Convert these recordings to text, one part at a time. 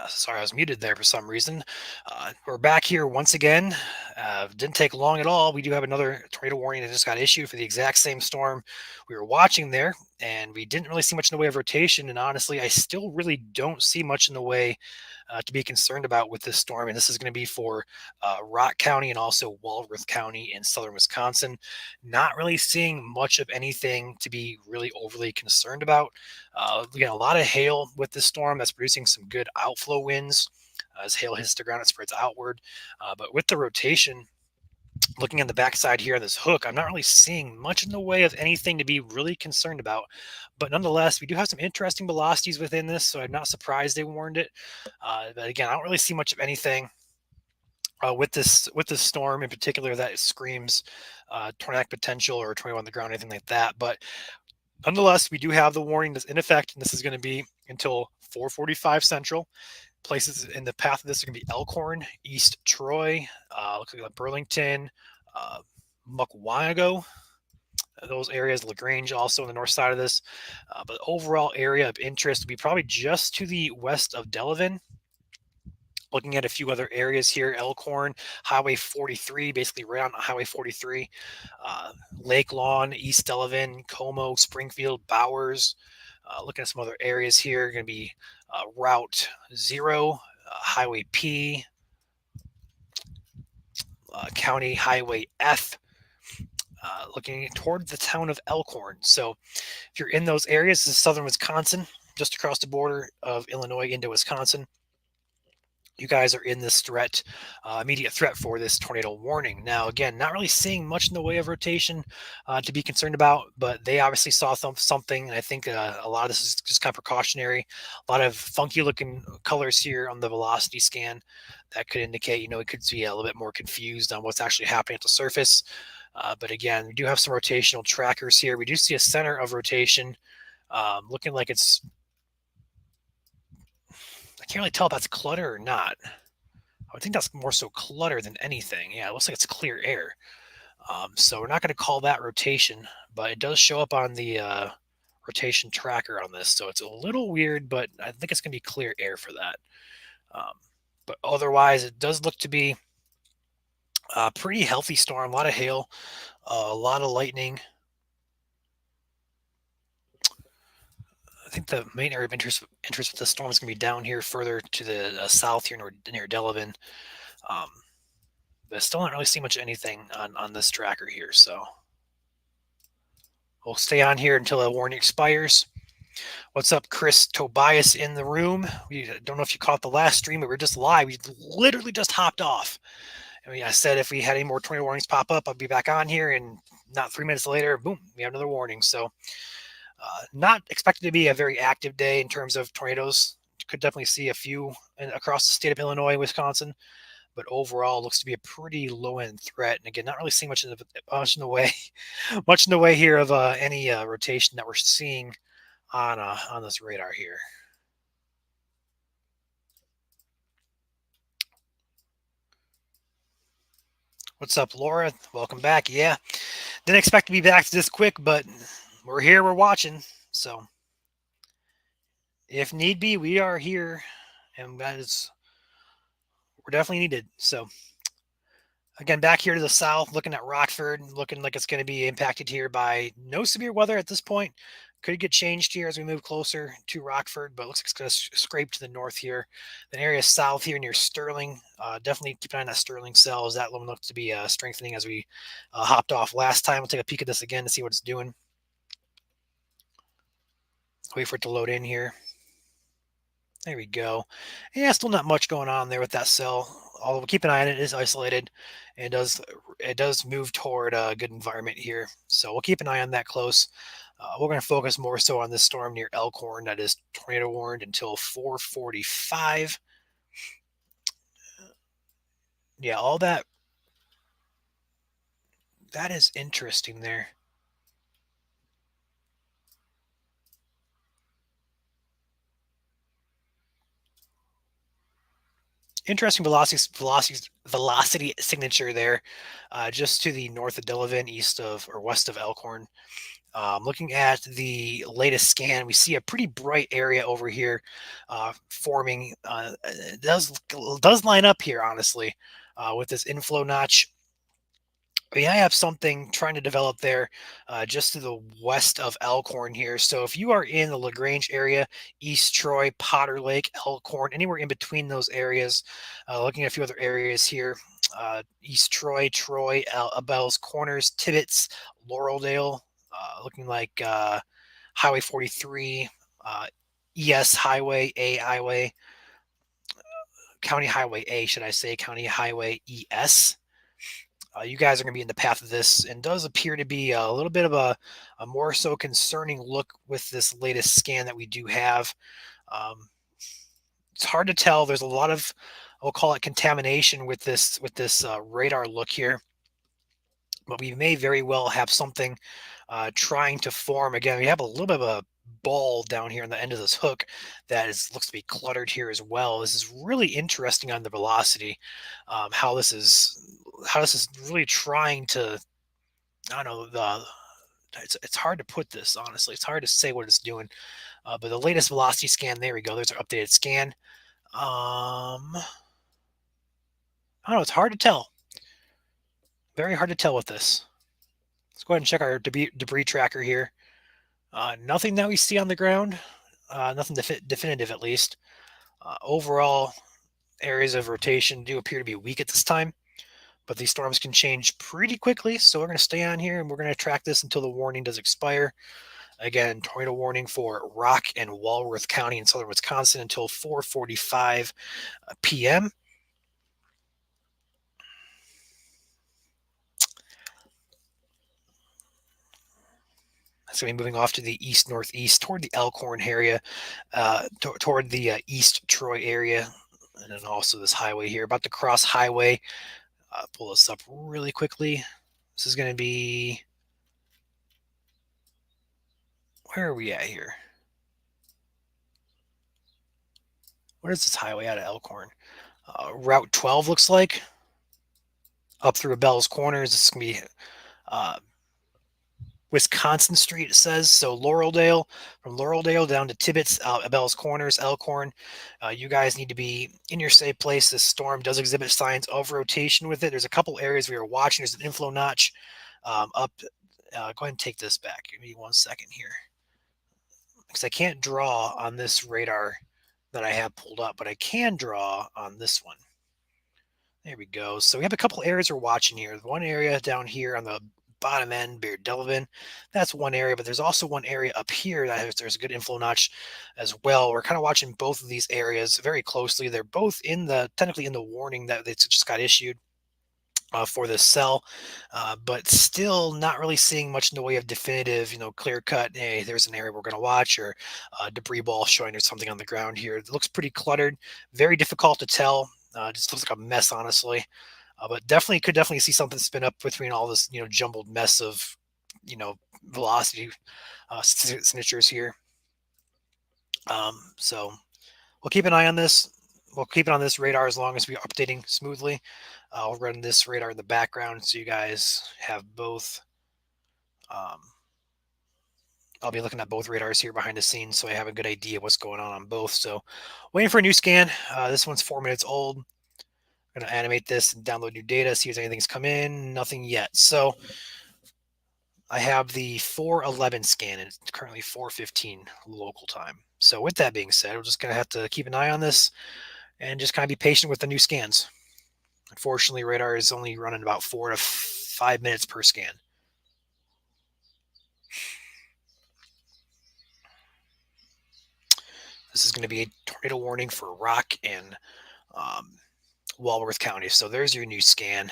Sorry, I was muted there for some reason. We're back here once again. Didn't take long at all. We do have another tornado warning that just got issued for the exact same storm we were watching there, and we didn't really see much in the way of rotation. And honestly, I still really don't see much in the way to be concerned about with this storm. And this is going to be for Rock County and also Walworth County in southern Wisconsin. Not really seeing much of anything to be really overly concerned about. Again, a lot of hail with this storm that's producing some good outflow winds. As hail hits the ground, it spreads outward. But with the rotation, looking at the backside here of this hook, I'm not really seeing much in the way of anything to be really concerned about. But nonetheless, we do have some interesting velocities within this, so I'm not surprised they warned it. But again, I don't really see much of anything with this storm in particular that screams tornadic potential or tornado on the ground, anything like that. But nonetheless, we do have the warning that's in effect, and this is going to be until 4:45 Central. Places in the path of this are going to be Elkhorn, East Troy, looks like Burlington, uh, Muckwonago, those areas, LaGrange also on the north side of this. But overall area of interest would be probably just to the west of Delavan. Looking at a few other areas here, Elkhorn, Highway 43, basically right on Highway 43, Lake Lawn, East Delavan, Como, Springfield, Bowers. Looking at some other areas here, going to be Route 0, Highway P, County Highway F, looking toward the town of Elkhorn. So if you're in those areas, this is southern Wisconsin, just across the border of Illinois into Wisconsin. You guys are in this threat, immediate threat for this tornado warning. Now, again, not really seeing much in the way of rotation to be concerned about, but they obviously saw something. And I think a lot of this is just kind of precautionary. A lot of funky looking colors here on the velocity scan that could indicate, it could be a little bit more confused on what's actually happening at the surface. But again, we do have some rotational trackers here. We do see a center of rotation looking like it's, I can't really tell if that's clutter or not. I think that's more so clutter than anything. Yeah, it looks like it's clear air. So we're not going to call that rotation, but it does show up on the rotation tracker on this. So it's a little weird, but I think it's going to be clear air for that. Um, but otherwise, it does look to be a pretty healthy storm. A lot of hail, a lot of lightning. I think the main area of interest with the storm is going to be down here further to the south here near Delavan. Um, but still not really see much of anything on this tracker here. So we'll stay on here until the warning expires. What's up, Chris Tobias in the room? We don't know if you caught the last stream, but we're just live. We literally just hopped off. I mean, I said if we had any more tornado warnings pop up, I'd be back on here, and not 3 minutes later, boom, we have another warning. So, not expected to be a very active day in terms of tornadoes. Could definitely see a few across the state of Illinois, Wisconsin, but overall looks to be a pretty low end threat. And again, not really seeing much in the way, much in the way here of any rotation that we're seeing on this radar here. What's up, Laura? Welcome back. Yeah, didn't expect to be back this quick, but we're here. We're watching. So, if need be, we are here, and we're definitely needed. So, again, back here to the south, looking at Rockford, looking like it's going to be impacted here by no severe weather at this point. Could get changed here as we move closer to Rockford, but looks like it's going to scrape to the north here. The area south here near Sterling, definitely keep an eye on that Sterling cell as that one looks to be strengthening as we hopped off last time. We'll take a peek at this again to see what it's doing. Wait for it to load in here. There we go. Yeah, still not much going on there with that cell. Although keep an eye on it, it is isolated. And it does move toward a good environment here. So we'll keep an eye on that close. We're going to focus more so on this storm near Elkhorn that is tornado warned until 4:45. Yeah, all that is interesting there. Interesting velocity signature there, just to the north of Delavan, east of or west of Elkhorn. Looking at the latest scan, we see a pretty bright area over here forming. It does line up here, honestly, with this inflow notch. We have something trying to develop there just to the west of Elkhorn here. So if you are in the LaGrange area, East Troy, Potter Lake, Elkhorn, anywhere in between those areas, looking at a few other areas here, East Troy, Abells Corners, Tibbetts, Laureldale, looking like Highway 43, uh, ES Highway, A Highway, County Highway A, should I say, County Highway ES. You guys are going to be in the path of this, and does appear to be a little bit of a more so concerning look with this latest scan that we do have. Um, it's hard to tell. There's a lot of, we'll call it contamination with this radar look here, but we may very well have something trying to form. Again, we have a little bit of a ball down here on the end of this hook that looks to be cluttered here as well. This is really interesting on the velocity, how this is really trying to, I don't know, it's hard to put this, honestly. It's hard to say what it's doing. But the latest velocity scan, there we go. There's our updated scan. I don't know. It's hard to tell. Very hard to tell with this. Let's go ahead and check our debris tracker here. Nothing that we see on the ground. Nothing definitive, at least. Overall, areas of rotation do appear to be weak at this time, but these storms can change pretty quickly. So we're going to stay on here and we're going to track this until the warning does expire. Again, tornado warning for Rock and Walworth County in southern Wisconsin until 4:45 p.m. It's going to be moving off to the east northeast toward the Elkhorn area, toward the East Troy area, and then also this highway here. About to cross highway. Pull this up really quickly. This is going to be, where are we at here? What is this highway out of Elkhorn? Route 12 looks like. Up through Bell's Corners. This is going to be uh, Wisconsin Street, it says. So Laureldale, from Laureldale down to Tibbetts, Bell's Corners, Elkhorn. You guys need to be in your safe place. This storm does exhibit signs of rotation with it. There's a couple areas we are watching. There's an inflow notch up. Go ahead and take this back. Give me 1 second here. Because I can't draw on this radar that I have pulled up, but I can draw on this one. There we go. So we have a couple areas we're watching here. One area down here on the bottom end, Beard Delavan. That's one area, but there's also one area up here that there's a good inflow notch as well. We're kind of watching both of these areas very closely. They're both technically in the warning that it's just got issued for this cell, but still not really seeing much in the way of definitive, clear cut. Hey, there's an area we're going to watch, or debris ball showing there's something on the ground here. It looks pretty cluttered, very difficult to tell. Just looks like a mess, honestly. But could definitely see something spin up between all this, jumbled mess of, velocity signatures here. So we'll keep an eye on this. We'll keep it on this radar as long as we are updating smoothly. I'll run this radar in the background so you guys have both. I'll be looking at both radars here behind the scenes so I have a good idea what's going on both. So waiting for a new scan. This one's 4 minutes old. I'm going to animate this and download new data, see if anything's come in. Nothing yet. So I have the 4:11 scan, and it's currently 4:15 local time. So with that being said, we're just going to have to keep an eye on this and just kind of be patient with the new scans. Unfortunately, radar is only running about 4 to 5 minutes per scan. This is going to be a tornado warning for Rock and Walworth County. So there's your new scan.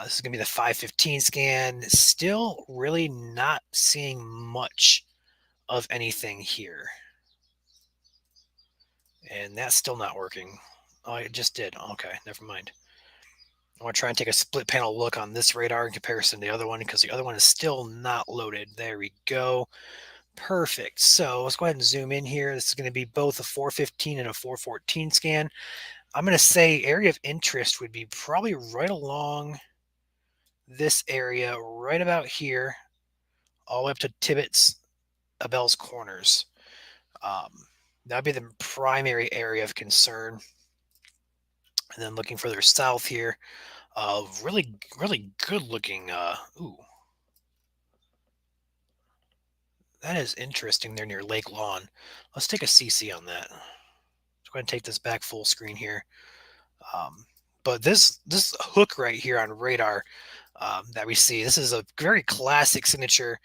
This is going to be the 5:15 scan. Still really not seeing much of anything here. And that's still not working. Oh, it just did. Okay, never mind. I want to try and take a split panel look on this radar in comparison to the other one, because the other one is still not loaded. There we go. Perfect. So let's go ahead and zoom in here. This is going to be both a 4:15 and a 4:14 scan. I'm going to say area of interest would be probably right along this area, right about here, all the way up to Tibbetts, Abel's Corners. Um, that'd be the primary area of concern. And then looking further south here, really good looking. Ooh, that is interesting. They're near Lake Lawn. Let's take a CC on that. Let's go ahead and take this back full screen here. Um, but this hook right here on radar that we see, this is a very classic signature.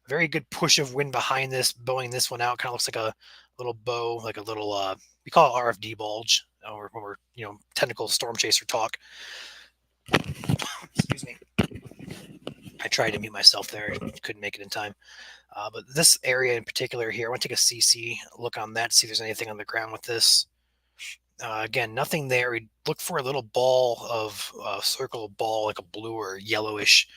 Very good push of wind behind this, bowing this one out. Kind of looks like a little bow, like a little we call it RFD bulge, or when we're technical storm chaser talk. Excuse me. I tried to mute myself there, couldn't make it in time. But this area in particular here, I want to take a CC look on that, see if there's anything on the ground with this. Again, nothing there. We look for a little ball of circle ball, like a blue or yellowish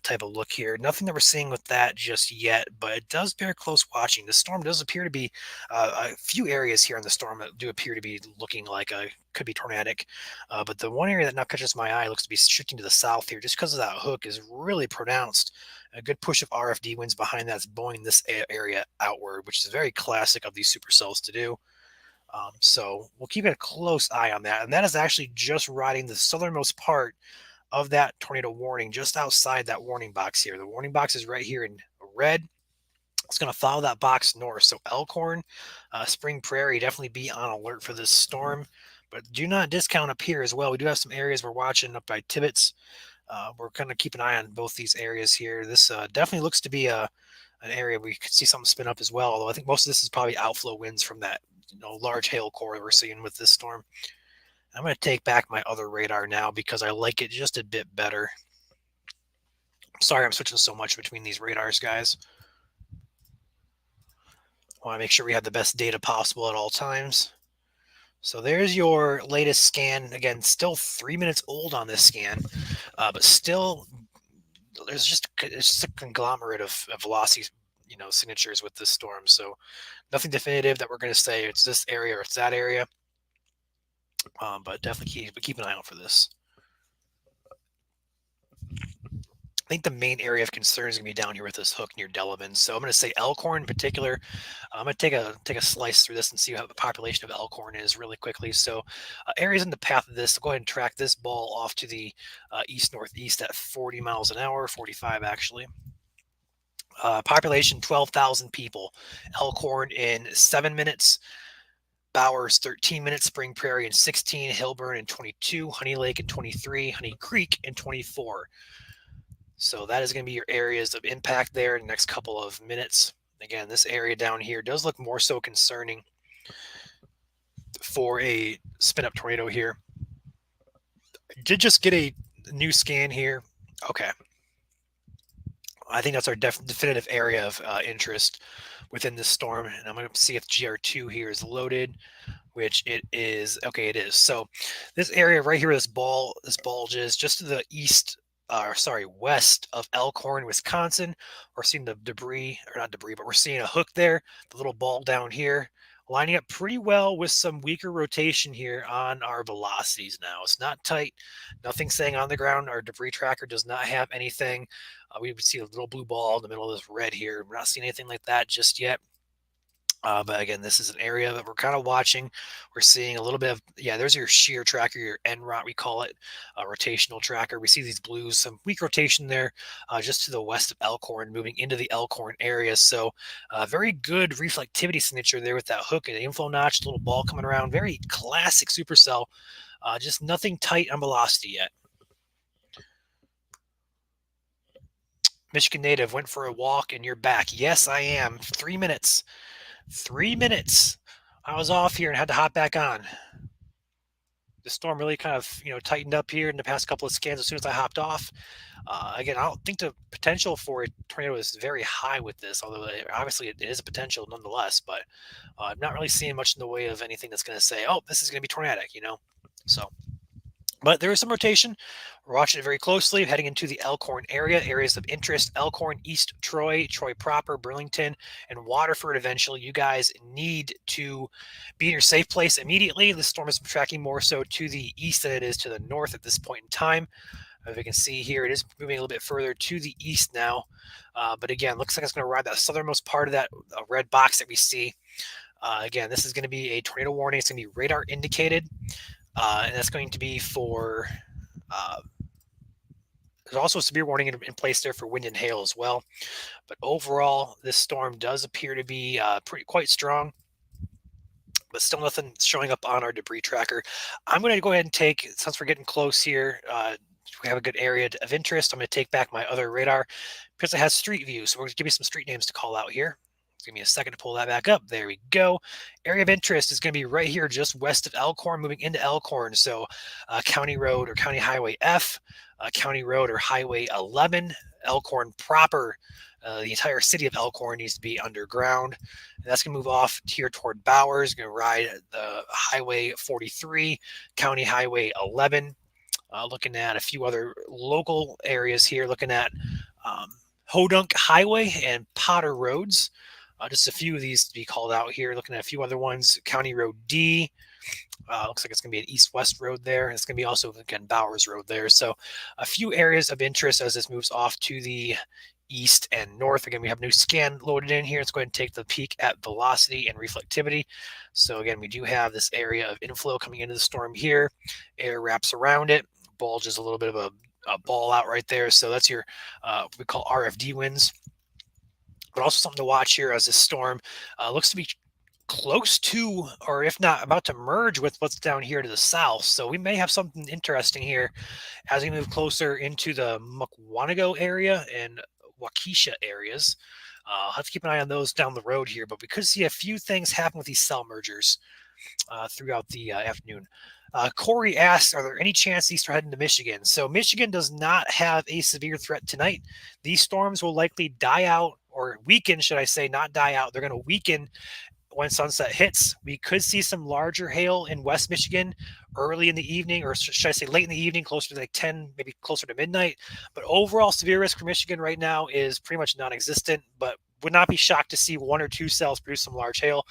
type of look here. Nothing that we're seeing with that just yet, but it does bear close watching. The storm does appear to be a few areas here in the storm that do appear to be looking like could be tornadic. But the one area that now catches my eye looks to be shifting to the south here, just because of that hook is really pronounced. A good push of RFD winds behind that's blowing this area outward, which is very classic of these supercells to do. So we'll keep a close eye on that. And that is actually just riding the southernmost part of that tornado warning, just outside that warning box here. The warning box is right here in red. It's going to follow that box north. So Elkhorn, Spring Prairie, definitely be on alert for this storm. But do not discount up here as well. We do have some areas we're watching up by Tibbetts. We're going to keep an eye on both these areas here. This definitely looks to be an area we could see something spin up as well. Although I think most of this is probably outflow winds from that large hail core that we're seeing with this storm. I'm going to take back my other radar now because I like it just a bit better. Sorry, I'm switching so much between these radars, guys. I want to make sure we have the best data possible at all times. So there's your latest scan. Again, still 3 minutes old on this scan, but still, it's just a conglomerate of velocity, signatures with this storm. So nothing definitive that we're going to say it's this area or it's that area. But definitely keep an eye out for this. I think the main area of concern is going to be down here with this hook near Delavan. So I'm going to say Elkhorn in particular. I'm going to take a slice through this and see how the population of Elkhorn is really quickly. So areas in the path of this, so go ahead and track this ball off to the east-northeast at 40 miles an hour, 45 actually. Population 12,000 people. Elkhorn in 7 minutes. Bowers 13 minutes, Spring Prairie in 16, Hillburn in 22, Honey Lake in 23, Honey Creek in 24. So that is going to be your areas of impact there in the next couple of minutes. Again, this area down here does look more so concerning for a spin-up tornado here. I did just get a new scan here. Okay. I think that's our definitive area of interest within this storm. And I'm going to see if GR2 here is loaded, which it is. Okay, it is. So this area right here, this bulge is just to the west of Elkhorn, Wisconsin. We're seeing the debris, or not debris, but we're seeing a hook there, the little ball down here, lining up pretty well with some weaker rotation here on our velocities now. It's not tight, nothing saying on the ground. Our debris tracker does not have anything. We would see a little blue ball in the middle of this red here. We're not seeing anything like that just yet. But again, this is an area that we're kind of watching. We're seeing a little bit of, there's your shear tracker, your NROT, we call it, rotational tracker. We see these blues, some weak rotation there, just to the west of Elkhorn, moving into the Elkhorn area. So very good reflectivity signature there with that hook and the inflow notch, little ball coming around. Very classic supercell, just nothing tight on velocity yet. Michigan native went for a walk and you're back. Yes, I am. 3 minutes. 3 minutes. I was off here and had to hop back on. The storm really kind of, tightened up here in the past couple of scans as soon as I hopped off. Again, I don't think the potential for a tornado is very high with this, although obviously it is a potential nonetheless. But I'm not really seeing much in the way of anything that's going to say, oh, this is going to be tornadic, So But there is some rotation. We're watching it very closely, heading into the Elkhorn area. Areas of interest: Elkhorn, East Troy, Troy proper, Burlington, and Waterford eventually. You guys need to be in your safe place immediately. The storm is tracking more so to the east than it is to the north at this point in time. As we can see here, it is moving a little bit further to the east now. But again, looks like it's going to ride that southernmost part of that red box that we see. Again, this is going to be a tornado warning. It's going to be radar indicated. And that's going to be for, uh, there's also a severe warning in place there for wind and hail as well. But overall, this storm does appear to be quite strong, but still nothing showing up on our debris tracker. I'm going to go ahead and take, since we're getting close here, we have a good area of interest. I'm going to take back my other radar because it has street view. So we're going to give me some street names to call out here. Give me a second to pull that back up. There we go. Area of interest is going to be right here, just west of Elkhorn, moving into Elkhorn. So County Road or County Highway F, County Road or Highway 11, Elkhorn proper. The entire city of Elkhorn needs to be underground. And that's going to move off here toward Bowers. Going to ride the Highway 43, County Highway 11. Looking at a few other local areas here, looking at Hodunk Highway and Potter Roads. Just a few of these to be called out here. Looking at a few other ones. County Road D. Looks like it's going to be an east-west road there. It's going to be also, again, Bowers Road there. So a few areas of interest as this moves off to the east and north. Again, we have a new scan loaded in here. Let's go ahead and take the peek at velocity and reflectivity. So again, we do have this area of inflow coming into the storm here. Air wraps around it. Bulges a little bit of a ball out right there. So that's your, what we call RFD winds. But also something to watch here as this storm looks to be close to, or if not about to merge with what's down here to the south. So we may have something interesting here as we move closer into the Mukwonago area and Waukesha areas. I'll have to keep an eye on those down the road here, but we could see a few things happen with these cell mergers throughout the afternoon. Corey asks, are there any chance these are heading to Michigan? So Michigan does not have a severe threat tonight. These storms will likely die out, or weaken, should I say, not die out. They're going to weaken when sunset hits. We could see some larger hail in West Michigan early in the evening, or should I say late in the evening, closer to like 10, maybe closer to midnight. But overall severe risk for Michigan right now is pretty much non-existent, but would not be shocked to see one or two cells produce some large hail.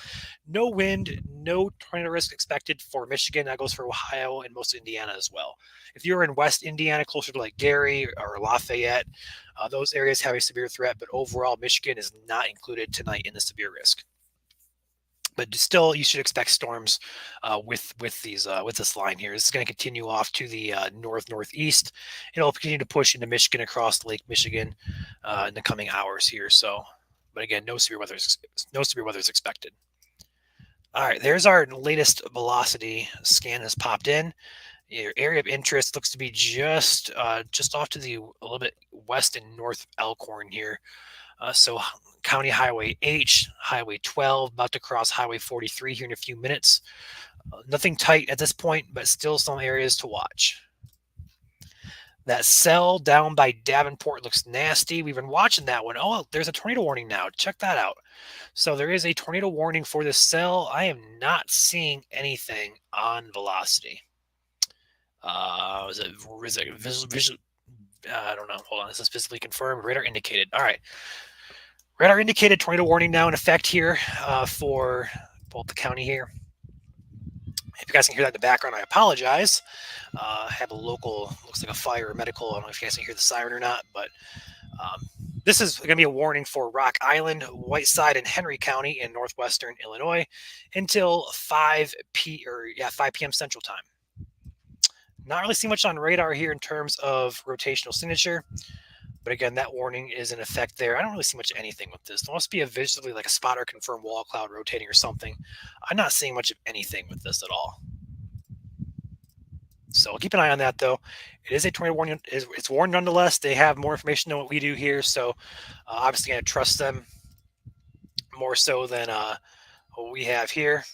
No wind, no tornado risk expected for Michigan. That goes for Ohio and most of Indiana as well. If you're in West Indiana, closer to like Gary or Lafayette, those areas have a severe threat, but overall Michigan is not included tonight in the severe risk. But still, you should expect storms with this line here. This is going to continue off to the northeast. It'll continue to push into Michigan across Lake Michigan in the coming hours here. So, but again, no severe weather is expected. All right, there's our latest velocity scan has popped in. Your area of interest looks to be just off to the a little bit west and north Elkhorn here. So County Highway H, Highway 12, about to cross Highway 43 here in a few minutes. Nothing tight at this point, but still some areas to watch. That cell down by Davenport looks nasty. We've been watching that one. Oh, there's a tornado warning now. Check that out. So there is a tornado warning for this cell. I am not seeing anything on velocity. Is it visual? I don't know. Hold on. This is physically confirmed. Radar indicated. All right. Radar indicated tornado warning now in effect here for both the county here. If you guys can hear that in the background, I apologize. Have a local, looks like a fire or medical. I don't know if you guys can hear the siren or not, but this is going to be a warning for Rock Island, Whiteside, and Henry County in northwestern Illinois until 5 p.m. Central Time. Not really see much on radar here in terms of rotational signature. But again, that warning is in effect there. I don't really see much of anything with this. There must be a visually like a spotter confirmed wall cloud rotating or something. I'm not seeing much of anything with this at all. So I'll keep an eye on that, though. It is a tornado warning. It's warned nonetheless. They have more information than what we do here. So obviously going to trust them more so than what we have here.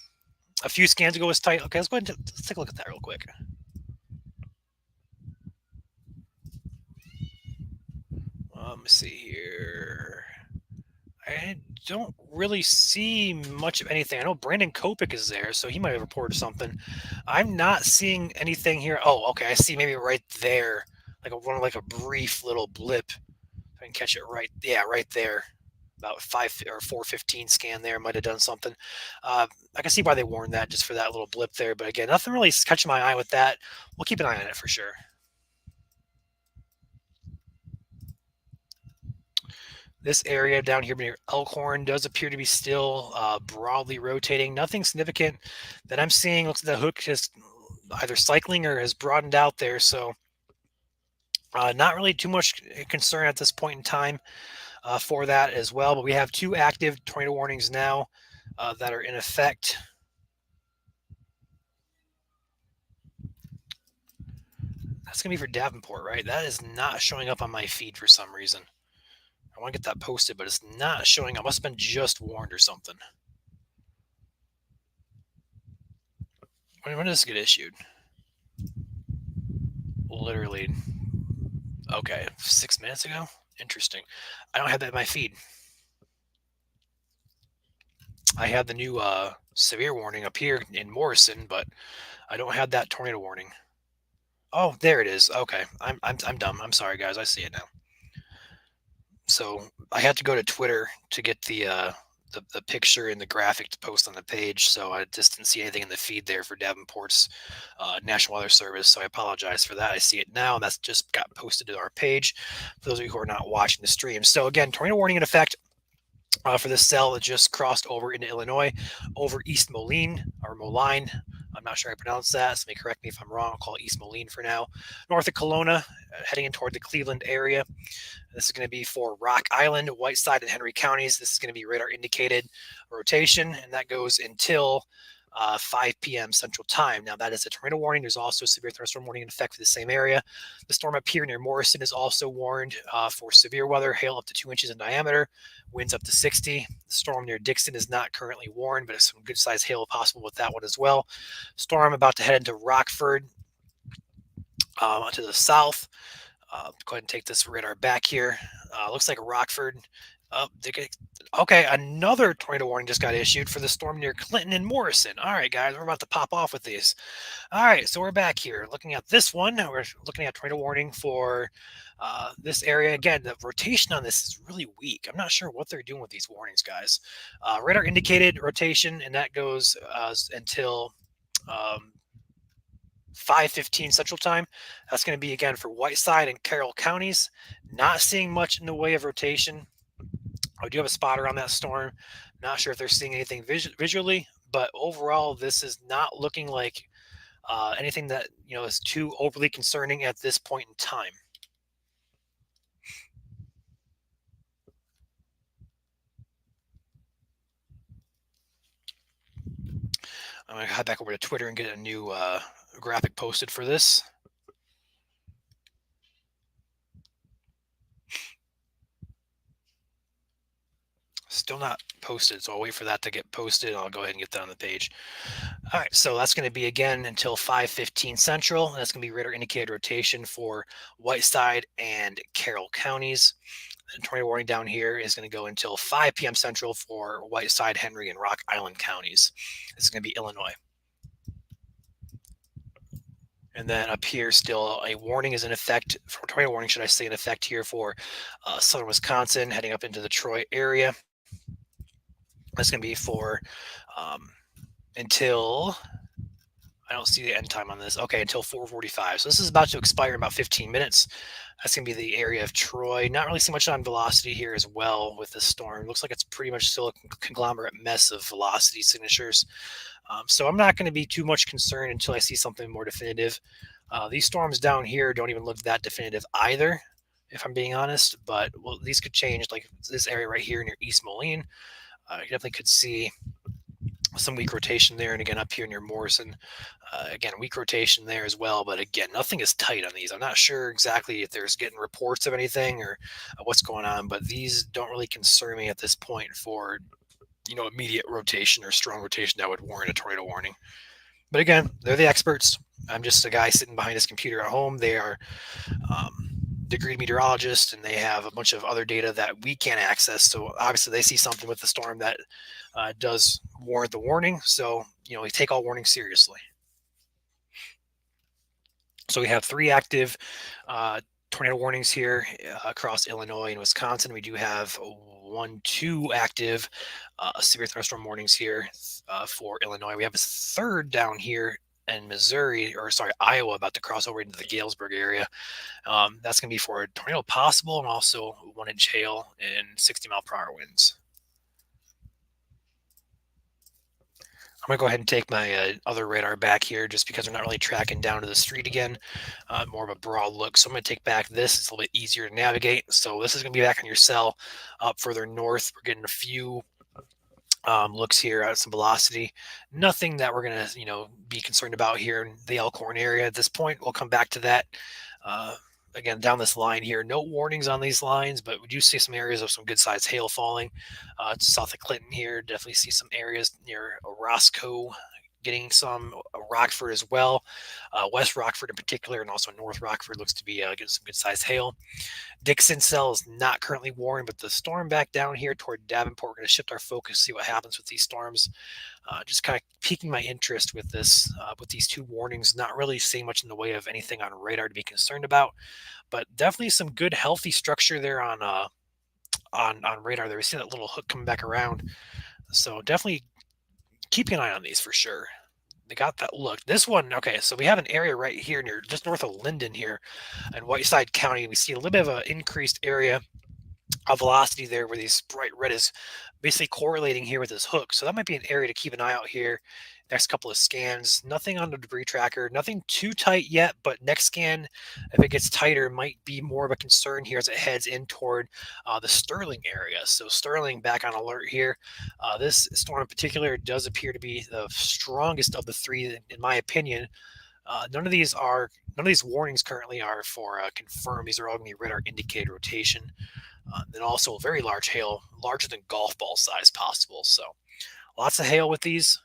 A few scans ago was tight. Okay, let's go ahead and let's take a look at that real quick. Let me see here. I don't really see much of anything. I know Brandon Kopich is there, so he might have reported something. I'm not seeing anything here. Oh, okay. I see maybe right there, like like a brief little blip. If I can catch it right. Yeah, right there. About 4:15 scan there might have done something. I can see why they warned that just for that little blip there. But again, nothing really is catching my eye with that. We'll keep an eye on it for sure. This area down here near Elkhorn does appear to be still broadly rotating. Nothing significant that I'm seeing. Looks like the hook just either cycling or has broadened out there. So not really too much concern at this point in time for that as well. But we have two active tornado warnings now that are in effect. That's going to be for Davenport, right? That is not showing up on my feed for some reason. I want to get that posted, but it's not showing up. Must have been just warned or something. When does this get issued? Literally, okay, 6 minutes ago? Interesting. I don't have that in my feed. I have the new severe warning up here in Morrison, but I don't have that tornado warning. Oh, there it is. Okay, I'm dumb. I'm sorry, guys. I see it now. So I had to go to Twitter to get the picture and the graphic to post on the page. So I just didn't see anything in the feed there for Davenport's National Weather Service. So I apologize for that. I see it now, and that's just got posted to our page for those of you who are not watching the stream. So again, tornado warning in effect. For this cell that just crossed over into Illinois, over East Moline or Moline. I'm not sure I pronounced that. Somebody correct me if I'm wrong. I'll call it East Moline for now. North of Kelowna, heading in toward the Cleveland area. This is going to be for Rock Island, Whiteside, and Henry counties. This is going to be radar indicated rotation, and that goes until 5 p.m. Central Time. Now, that is a tornado warning. There's also a severe thunderstorm warning in effect for the same area. The storm up here near Morrison is also warned for severe weather, hail up to 2 inches in diameter, winds up to 60. The storm near Dixon is not currently warned, but it's some good sized hail possible with that one as well. Storm about to head into Rockford to the south. Go ahead and take this radar back here. Looks like Rockford. Okay, another tornado warning just got issued for the storm near Clinton and Morrison. All right, guys, we're about to pop off with these. All right, so we're back here looking at this one. We're looking at tornado warning for this area. Again, the rotation on this is really weak. I'm not sure what they're doing with these warnings, guys. Radar indicated rotation, and that goes until 5:15 Central Time. That's going to be again for Whiteside and Carroll counties. Not seeing much in the way of rotation. I do have a spotter on that storm. Not sure if they're seeing anything visually, but overall, this is not looking like anything that is too overly concerning at this point in time. I'm going to head back over to Twitter and get a new graphic posted for this. Still not posted, so I'll wait for that to get posted. I'll go ahead and get that on the page. All right, so that's going to be again until 5:15 Central. And that's going to be radar indicated rotation for Whiteside and Carroll counties. The tornado warning down here is going to go until 5 p.m. Central for Whiteside, Henry, and Rock Island counties. This is going to be Illinois. And then up here, still a warning is in effect, for tornado warning, should I say, in effect here for southern Wisconsin, heading up into the Troy area. That's going to be for until, I don't see the end time on this. Okay, until 4:45. So this is about to expire in about 15 minutes. That's going to be the area of Troy. Not really see much on velocity here as well with this storm. Looks like it's pretty much still a conglomerate mess of velocity signatures. So I'm not going to be too much concerned until I see something more definitive. These storms down here don't even look that definitive either, if I'm being honest. But well, these could change. Like this area right here near East Moline, you definitely could see some weak rotation there. And again, up here near Morrison, again, weak rotation there as well. But again, nothing is tight on these. I'm not sure exactly if there's getting reports of anything or what's going on, but these don't really concern me at this point for immediate rotation or strong rotation that would warrant a tornado warning. But again, they're the experts. I'm just a guy sitting behind his computer at home. They are degree meteorologists, and they have a bunch of other data that we can't access. So obviously, they see something with the storm that does warrant the warning. So we take all warnings seriously. So we have three active uh, tornado warnings here across Illinois and Wisconsin. We do have one, two active severe thunderstorm warnings here for Illinois. We have a third down here in Missouri, or sorry, Iowa, about to cross over into the Galesburg area. That's going to be for a tornado possible and also 1 inch hail and 60-mile-per-hour winds. I'm gonna go ahead and take my other radar back here just because we're not really tracking down to the street again. More of a broad look. So I'm gonna take back this. It's a little bit easier to navigate. So this is gonna be back on your cell up further north. We're getting a few looks here at some velocity. Nothing that we're gonna be concerned about here in the Elkhorn area at this point. We'll come back to that. Uh, Again, down this line here, no warnings on these lines, but we do see some areas of some good sized hail falling. South of Clinton here, definitely see some areas near Roscoe getting some, Rockford as well. West Rockford in particular, and also North Rockford looks to be getting some good sized hail. Dixon cell is not currently warned, but the storm back down here toward Davenport, we're going to shift our focus, see what happens with these storms. Just kind of piquing my interest with this, with these two warnings. Not really seeing much in the way of anything on radar to be concerned about, but definitely some good, healthy structure there on radar. There, we see that little hook coming back around, so definitely keeping an eye on these for sure. They got that look. This one, okay, so we have an area right here near just north of Linden here in Whiteside County. We see a little bit of an increased area of velocity there where these bright red is basically correlating here with this hook. So that might be an area to keep an eye out here. Next couple of scans, nothing on the debris tracker, nothing too tight yet, but next scan, if it gets tighter, might be more of a concern here as it heads in toward the Sterling area. So Sterling back on alert here. This storm in particular does appear to be the strongest of the three, in my opinion. None of these warnings currently are for confirmed. These are all going to be radar indicated rotation. Then also very large hail, larger than golf ball size possible. So lots of hail with these.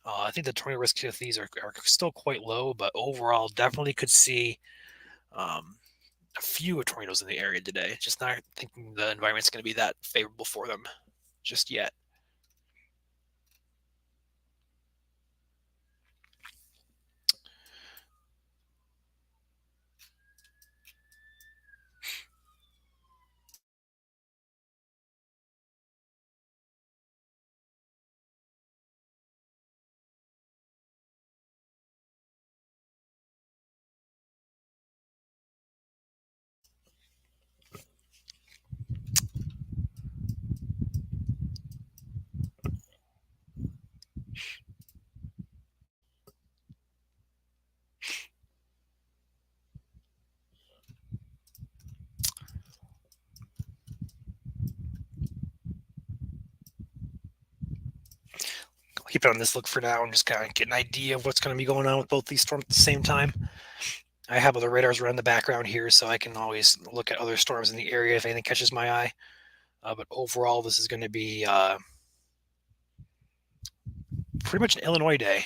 I think the tornado risk with these are still quite low, but overall definitely could see um, a few tornadoes in the area today. Just not thinking the environment's going to be that favorable for them just yet. I'll keep it on this look for now and just kind of get an idea of what's going to be going on with both these storms at the same time. I have other radars running in the background here, so I can always look at other storms in the area if anything catches my eye. But overall, this is going to be pretty much an Illinois day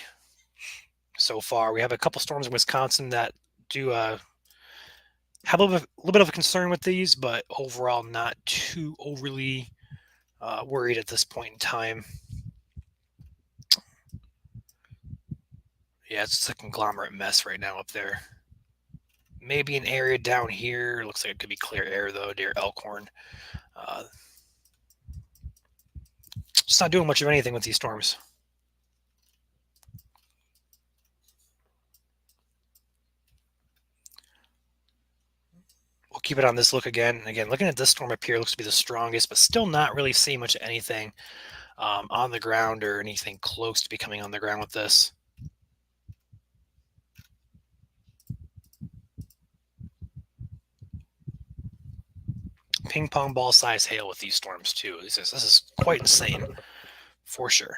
so far. We have a couple storms in Wisconsin that do have a little bit of a concern with these, but overall not too overly worried at this point in time. Yeah, it's just a conglomerate mess right now up there. Maybe an area down here. Looks like it could be clear air though, near Elkhorn. Uh, just not doing much of anything with these storms. We'll keep it on this look again. Again, looking at this storm up here, looks to be the strongest, but still not really seeing much of anything on the ground or anything close to becoming on the ground with this. Ping pong ball size hail with these storms too. This is quite insane for sure.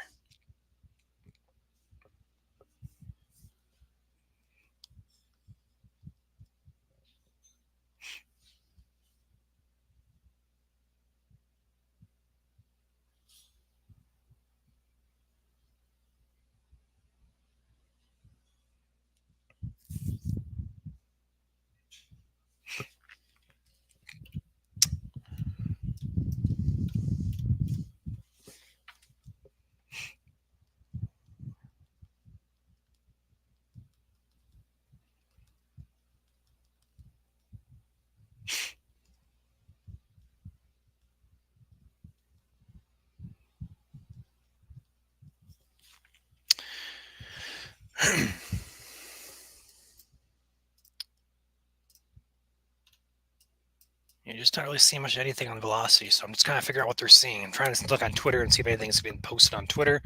You just not really seeing much of anything on velocity, so I'm just kind of figuring out what they're seeing. I'm trying to look on Twitter and see if anything's been posted on Twitter,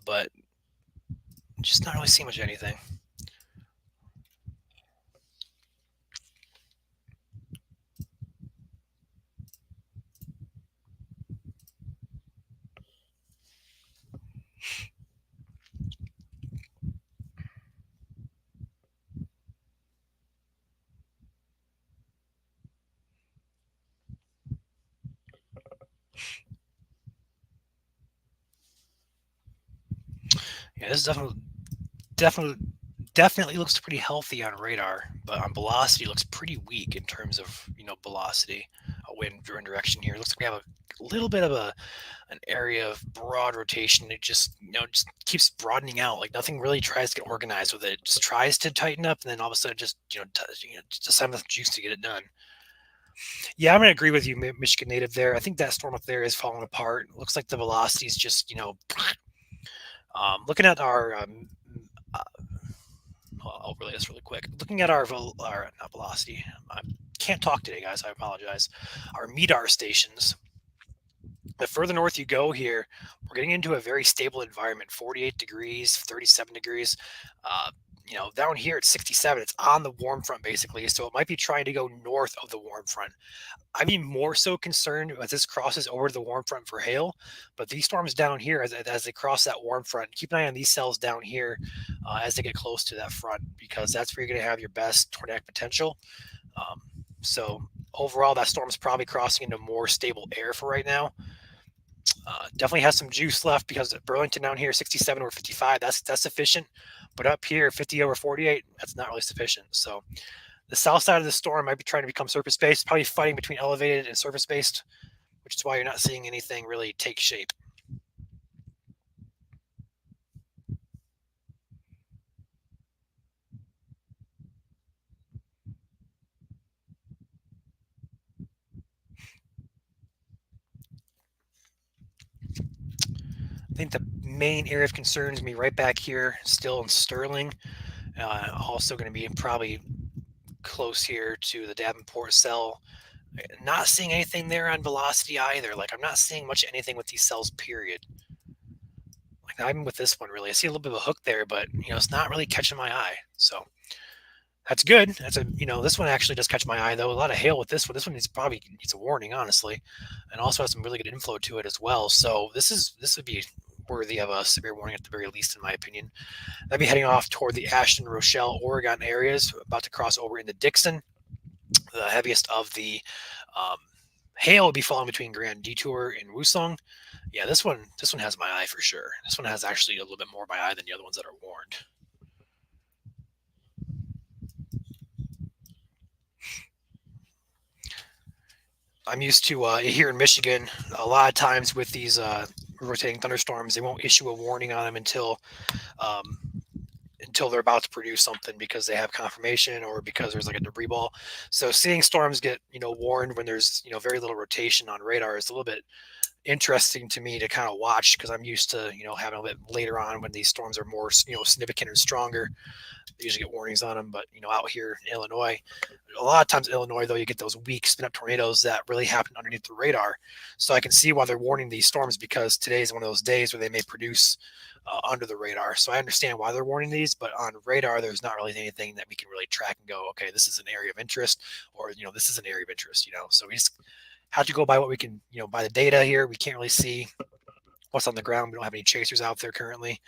but just not really seeing much of anything. Yeah, this is definitely definitely looks pretty healthy on radar, but on velocity looks pretty weak in terms of velocity, wind direction here. Looks like we have a little bit of an area of broad rotation. It just just keeps broadening out. Like nothing really tries to get organized with it. It just tries to tighten up, and then all of a sudden just just have enough juice to get it done. Yeah, I'm gonna agree with you, Michigan native. There, I think that storm up there is falling apart. Looks like the velocity is just looking at our uh, I'll relay this really quick. Looking at our not velocity. I can't talk today, guys. I apologize. Our MEDAR stations. The further north you go here, we're getting into a very stable environment. 48 degrees, 37 degrees. Uh, down here it's 67. It's on the warm front basically, so it might be trying to go north of the warm front. I'd be more so concerned as this crosses over to the warm front for hail, but these storms down here, as they cross that warm front, keep an eye on these cells down here as they get close to that front, because that's where you're going to have your best tornadic potential. So overall, that storm is probably crossing into more stable air for right now. Definitely has some juice left because Burlington down here, 67 over 55, that's sufficient. But up here, 50 over 48, that's not really sufficient. So the south side of the storm might be trying to become surface based, probably fighting between elevated and surface based, which is why you're not seeing anything really take shape. I think the main area of concern is going to be right back here, still in Sterling. Also going to be probably close here to the Davenport cell. Not seeing anything there on velocity either. Like I'm not seeing much anything with these cells, period. Like I'm with this one really. I see a little bit of a hook there, but it's not really catching my eye. So that's good. That's this one actually does catch my eye though. A lot of hail with this one. This one probably needs a warning, honestly, and also has some really good inflow to it as well. So this would be worthy of a severe warning at the very least, in my opinion. I'd be heading off toward the Ashton, Rochelle, Oregon areas, about to cross over into Dixon. The heaviest of the um, hail will be falling between Grand Detour and Wusong. Yeah, this one has my eye for sure. This one has actually a little bit more my eye than the other ones that are warned. I'm used to here in Michigan. A lot of times with these rotating thunderstorms, they won't issue a warning on them um, until they're about to produce something because they have confirmation or because there's like a debris ball. So seeing storms get warned when there's very little rotation on radar is a little bit interesting to me to kind of watch, because I'm used to having a bit later on when these storms are more significant and stronger. They usually get warnings on them, but out here in Illinois, a lot of times in Illinois though, you get those weak spin up tornadoes that really happen underneath the radar. So I can see why they're warning these storms, because today is one of those days where they may produce under the radar. So I understand why they're warning these, but on radar, there's not really anything that we can really track and go, okay, this is an area of interest, or this is an area of interest. So we just have to go by what we can, by the data here. We can't really see what's on the ground. We don't have any chasers out there currently.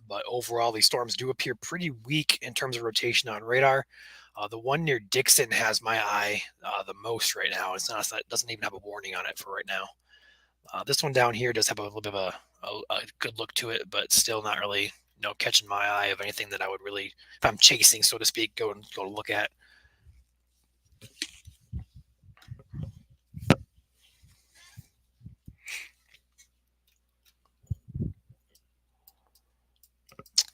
But overall, these storms do appear pretty weak in terms of rotation on radar. The one near Dixon has my eye the most right now. It doesn't even have a warning on it for right now. This one down here does have a little bit of a good look to it, but still not really catching my eye of anything that I would really, if I'm chasing, so to speak, go to look at.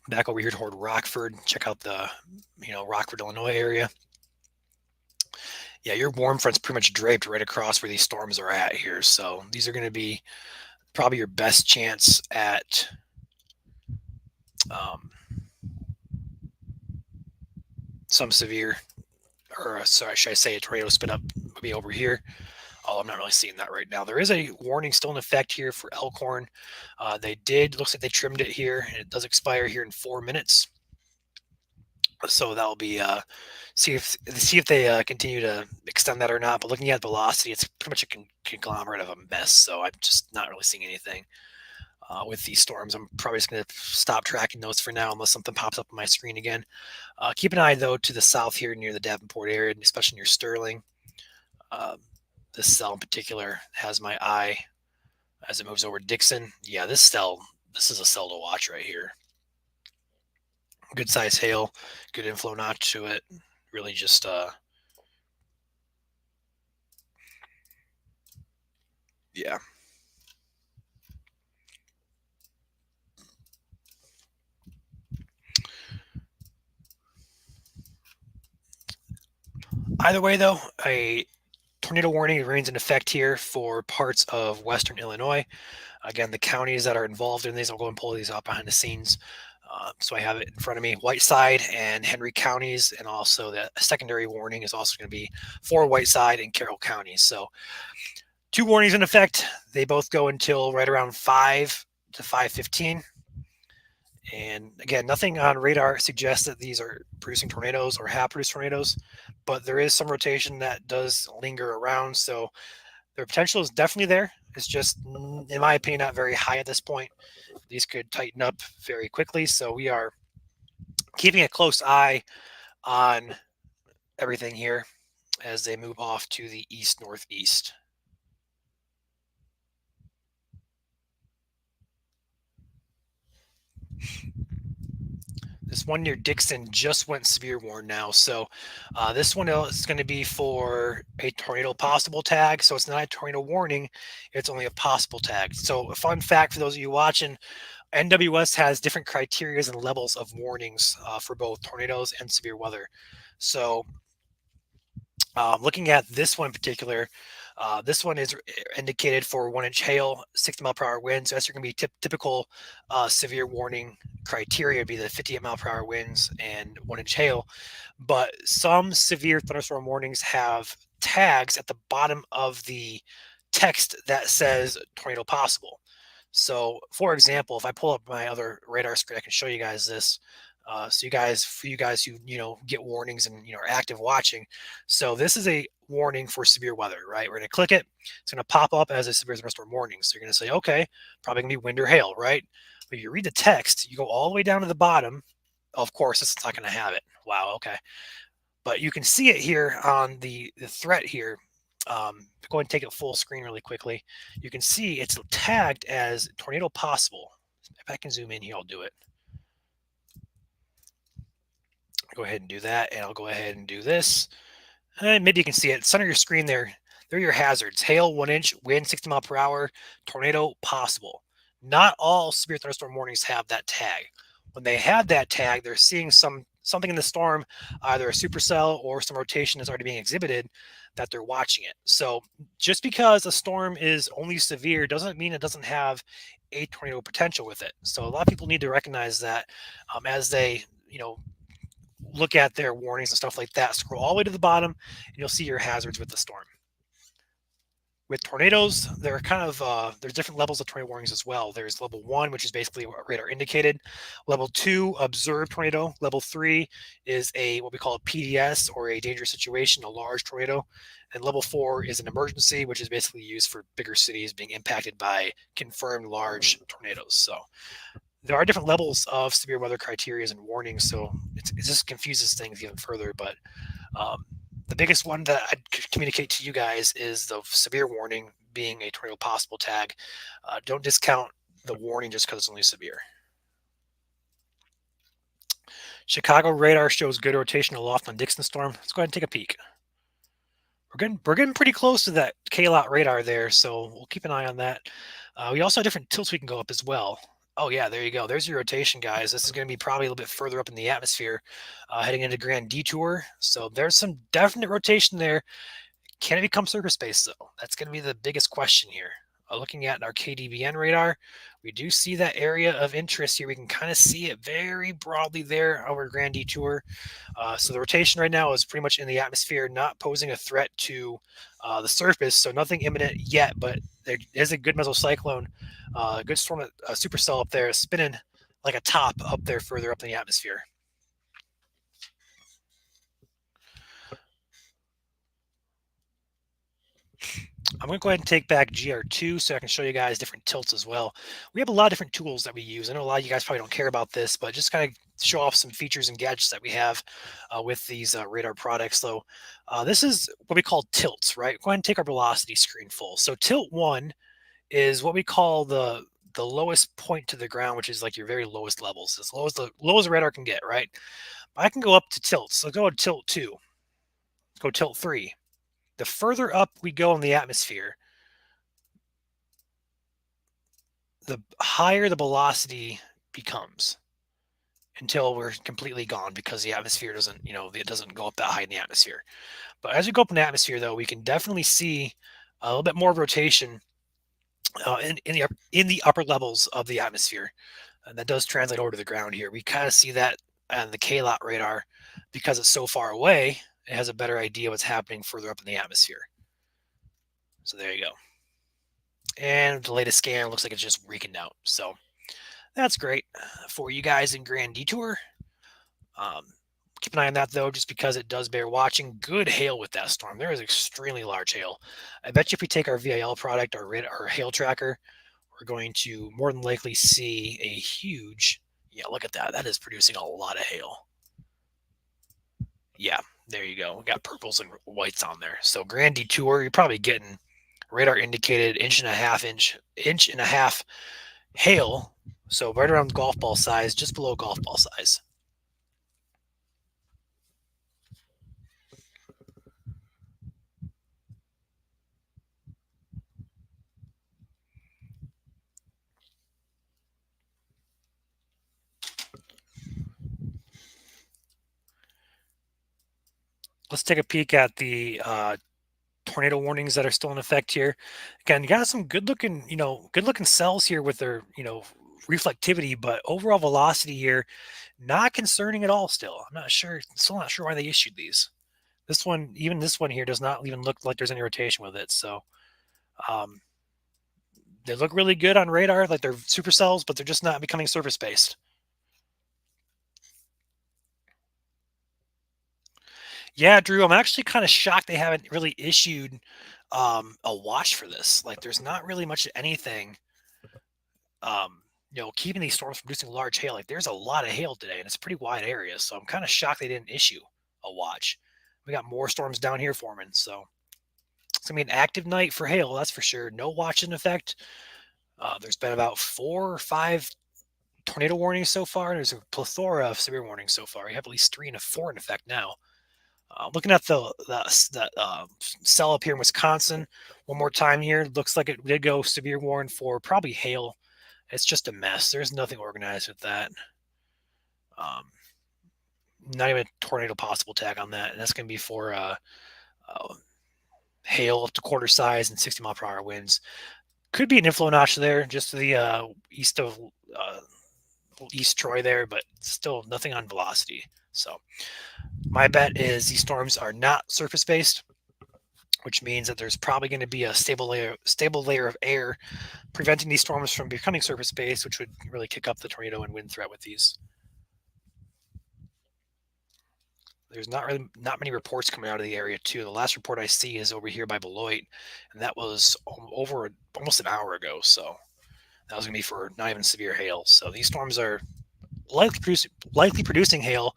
Back over here toward Rockford, check out the Rockford, Illinois area. Yeah, your warm front's pretty much draped right across where these storms are at here. So these are going to be probably your best chance at some severe, or sorry, should I say a tornado spin up would be over here. Oh, I'm not really seeing that right now. There is a warning still in effect here for Elkhorn. They did, looks like they trimmed it here, and it does expire here in 4 minutes. So that'll be see if they continue to extend that or not. But looking at velocity, it's pretty much a conglomerate of a mess. So I'm just not really seeing anything with these storms. I'm probably just going to stop tracking those for now unless something pops up on my screen again. Keep an eye though to the south here near the Davenport area, especially near Sterling. Uh, this cell in particular has my eye as it moves over Dixon. Yeah, this is a cell to watch right here. Good size hail, good inflow notch to it. Really just yeah. Either way though, a tornado warning remains in effect here for parts of western Illinois. Again, the counties that are involved in these, I'll go and pull these up behind the scenes. So I have it in front of me, Whiteside and Henry counties, and also the secondary warning is also going to be for Whiteside and Carroll counties. So two warnings in effect. They both go until right around 5 to 5:15. And again, nothing on radar suggests that these are producing tornadoes or have produced tornadoes, but there is some rotation that does linger around. So their potential is definitely there. It's just, in my opinion, not very high at this point. These could tighten up very quickly. So we are keeping a close eye on everything here as they move off to the east northeast. This one near Dixon just went severe warn now. So this one is going to be for a tornado possible tag. So it's not a tornado warning. It's only a possible tag. So a fun fact for those of you watching, NWS has different criterias and levels of warnings for both tornadoes and severe weather. So looking at this one in particular, this one is indicated for 1 inch hail, 60 mile per hour winds. So that's going to be typical severe warning criteria, would be the 58 mile per hour winds and 1 inch hail. But some severe thunderstorm warnings have tags at the bottom of the text that says tornado possible. So, for example, if I pull up my other radar screen, I can show you guys this. So for you guys who get warnings and are active watching. So this is a warning for severe weather, right? We're going to click it. It's going to pop up as a severe thunderstorm warning. So you're going to say, okay, probably going to be wind or hail, right? But you read the text, you go all the way down to the bottom. Of course, it's not going to have it. Wow, okay. But you can see it here on the threat here. Go ahead and take it full screen really quickly. You can see it's tagged as tornado possible. If I can zoom in here, I'll do it. Go ahead and do that, and I'll go ahead and do this. And maybe you can see it. Center of your screen there. There are your hazards. Hail, 1 inch, wind 60 mile per hour, tornado possible. Not all severe thunderstorm warnings have that tag. When they have that tag, they're seeing something in the storm, either a supercell or some rotation is already being exhibited, that they're watching it. So just because a storm is only severe doesn't mean it doesn't have a tornado potential with it. So a lot of people need to recognize that as they look at their warnings and stuff like that. Scroll all the way to the bottom, and you'll see your hazards with the storm. With tornadoes, there are there's different levels of tornado warnings as well. There's level 1, which is basically what radar indicated. Level 2, observed tornado. Level 3 is what we call a PDS, or a dangerous situation, a large tornado. And level 4 is an emergency, which is basically used for bigger cities being impacted by confirmed large tornadoes. So there are different levels of severe weather criteria and warnings, so it just confuses things even further. But the biggest one that I'd communicate to you guys is the severe warning being a tornado possible tag. Don't discount the warning just because it's only severe. Chicago radar shows good rotation aloft on Dixon storm. Let's go ahead and take a peek. We're getting pretty close to that K-lot radar there, so we'll keep an eye on that. We also have different tilts we can go up as well. Oh yeah, there you go. There's your rotation, guys. This is going to be probably a little bit further up in the atmosphere, heading into Grand Detour. So there's some definite rotation there. Can it become surface space though? That's going to be the biggest question here. Looking at our KDBN radar, we do see that area of interest here. We can kind of see it very broadly there over Grand Detour. So the rotation right now is pretty much in the atmosphere, not posing a threat to the surface. So nothing imminent yet, but there is a good mesocyclone, a good storm, a supercell up there, spinning like a top up there further up in the atmosphere. I'm going to go ahead and take back GR2 so I can show you guys different tilts as well. We have a lot of different tools that we use. I know a lot of you guys probably don't care about this, but just kind of show off some features and gadgets that we have with these radar products. So this is what we call tilts, right? Go ahead and take our velocity screen full. So tilt 1 is what we call the lowest point to the ground, which is like your very lowest levels, as low as the radar can get, right? I can go up to tilts. So go to tilt 2, go tilt 3. The further up we go in the atmosphere, the higher the velocity becomes until we're completely gone because the atmosphere doesn't, it doesn't go up that high in the atmosphere. But as we go up in the atmosphere, though, we can definitely see a little bit more rotation in the upper levels of the atmosphere, and that does translate over to the ground here. We kind of see that on the KLOT radar because it's so far away. It has a better idea what's happening further up in the atmosphere. So there you go. And the latest scan looks like it's just weakened out. So that's great for you guys in Grand Detour. Keep an eye on that, though, just because it does bear watching. Good hail with that storm. There is extremely large hail. I bet you if we take our VIL product, our hail tracker, we're going to more than likely see a huge, yeah, look at that. That is producing a lot of hail. Yeah, there you go. We got purples and whites on there. So Grand Detour, you're probably getting radar indicated inch and a half hail. So right around golf ball size, just below golf ball size. Let's take a peek at the tornado warnings that are still in effect here. Again, you got some good looking cells here with their, reflectivity, but overall velocity here, not concerning at all still. Still not sure why they issued these. Even this one here does not even look like there's any rotation with it. So um, they look really good on radar, like they're supercells, but they're just not becoming surface based. Yeah, Drew, I'm actually kind of shocked they haven't really issued a watch for this. Like, there's not really much of anything, keeping these storms from producing large hail. Like, there's a lot of hail today, and it's a pretty wide area. So I'm kind of shocked they didn't issue a watch. We got more storms down here forming, so it's gonna be an active night for hail, that's for sure. No watch in effect. There's been about 4 or 5 tornado warnings so far. There's a plethora of severe warnings so far. We have at least 3 and 4 in effect now. Looking at the cell up here in Wisconsin, one more time here. Looks like it did go severe warning for probably hail. It's just a mess. There's nothing organized with that. Not even a tornado possible tag on that, and that's going to be for hail up to quarter size and 60-mile-per-hour winds. Could be an inflow notch there, just to the east of East Troy there, but still nothing on velocity. So my bet is these storms are not surface based, which means that there's probably going to be a stable layer of air preventing these storms from becoming surface based, which would really kick up the tornado and wind threat with these. There's not many reports coming out of the area too. The last report I see is over here by Beloit, and that was over almost an hour ago. So that was going to be for not even severe hail. So these storms are likely producing hail,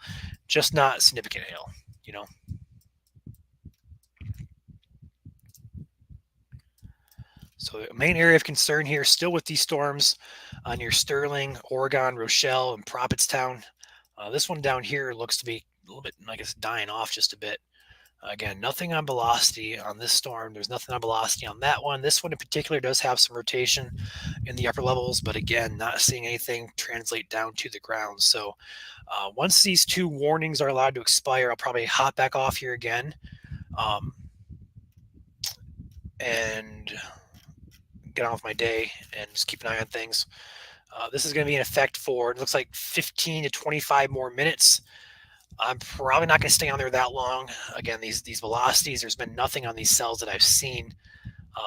just not significant hail. So the main area of concern here, still with these storms near Sterling, Oregon, Rochelle, and Prophetstown. This one down here looks to be a little bit, I guess, dying off just a bit. Again, nothing on velocity on this storm. There's nothing on velocity on that one. This one in particular does have some rotation in the upper levels, but again, not seeing anything translate down to the ground. So once these 2 warnings are allowed to expire, I'll probably hop back off here again and get on with my day and just keep an eye on things. This is going to be in effect for, it looks like 15 to 25 more minutes. I'm probably not going to stay on there that long. Again, these velocities, there's been nothing on these cells that I've seen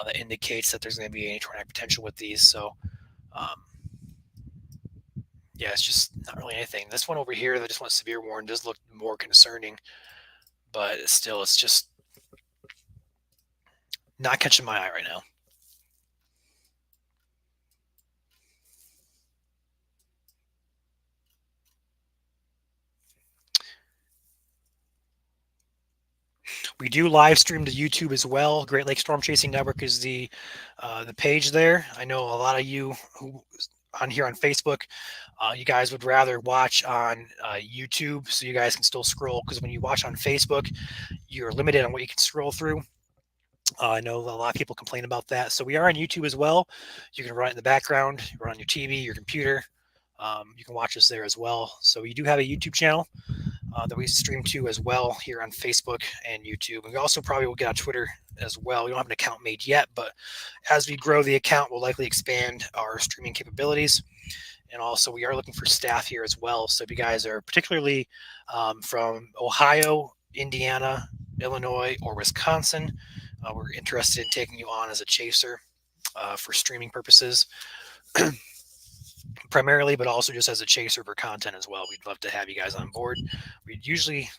that indicates that there's going to be any tornadic potential with these. So, um, yeah, it's just not really anything. This one over here, that just went severe warning, does look more concerning, but still, it's just not catching my eye right now. We do live stream to YouTube as well. Great Lakes Storm Chasing Network is the page there. I know a lot of you who on here on Facebook, you guys would rather watch on YouTube, so you guys can still scroll, because when you watch on Facebook, you're limited on what you can scroll through. I know a lot of people complain about that. So we are on YouTube as well. You can run it in the background, run on your TV, your computer. You can watch us there as well. So we do have a YouTube channel that we stream to as well here on Facebook and YouTube. And we also probably will get on Twitter as well. We don't have an account made yet, but as we grow the account, we'll likely expand our streaming capabilities. And also, we are looking for staff here as well. So if you guys are particularly from Ohio, Indiana, Illinois, or Wisconsin, we're interested in taking you on as a chaser for streaming purposes. Primarily, but also just as a chaser for content as well. We'd love to have you guys on board. We'd usually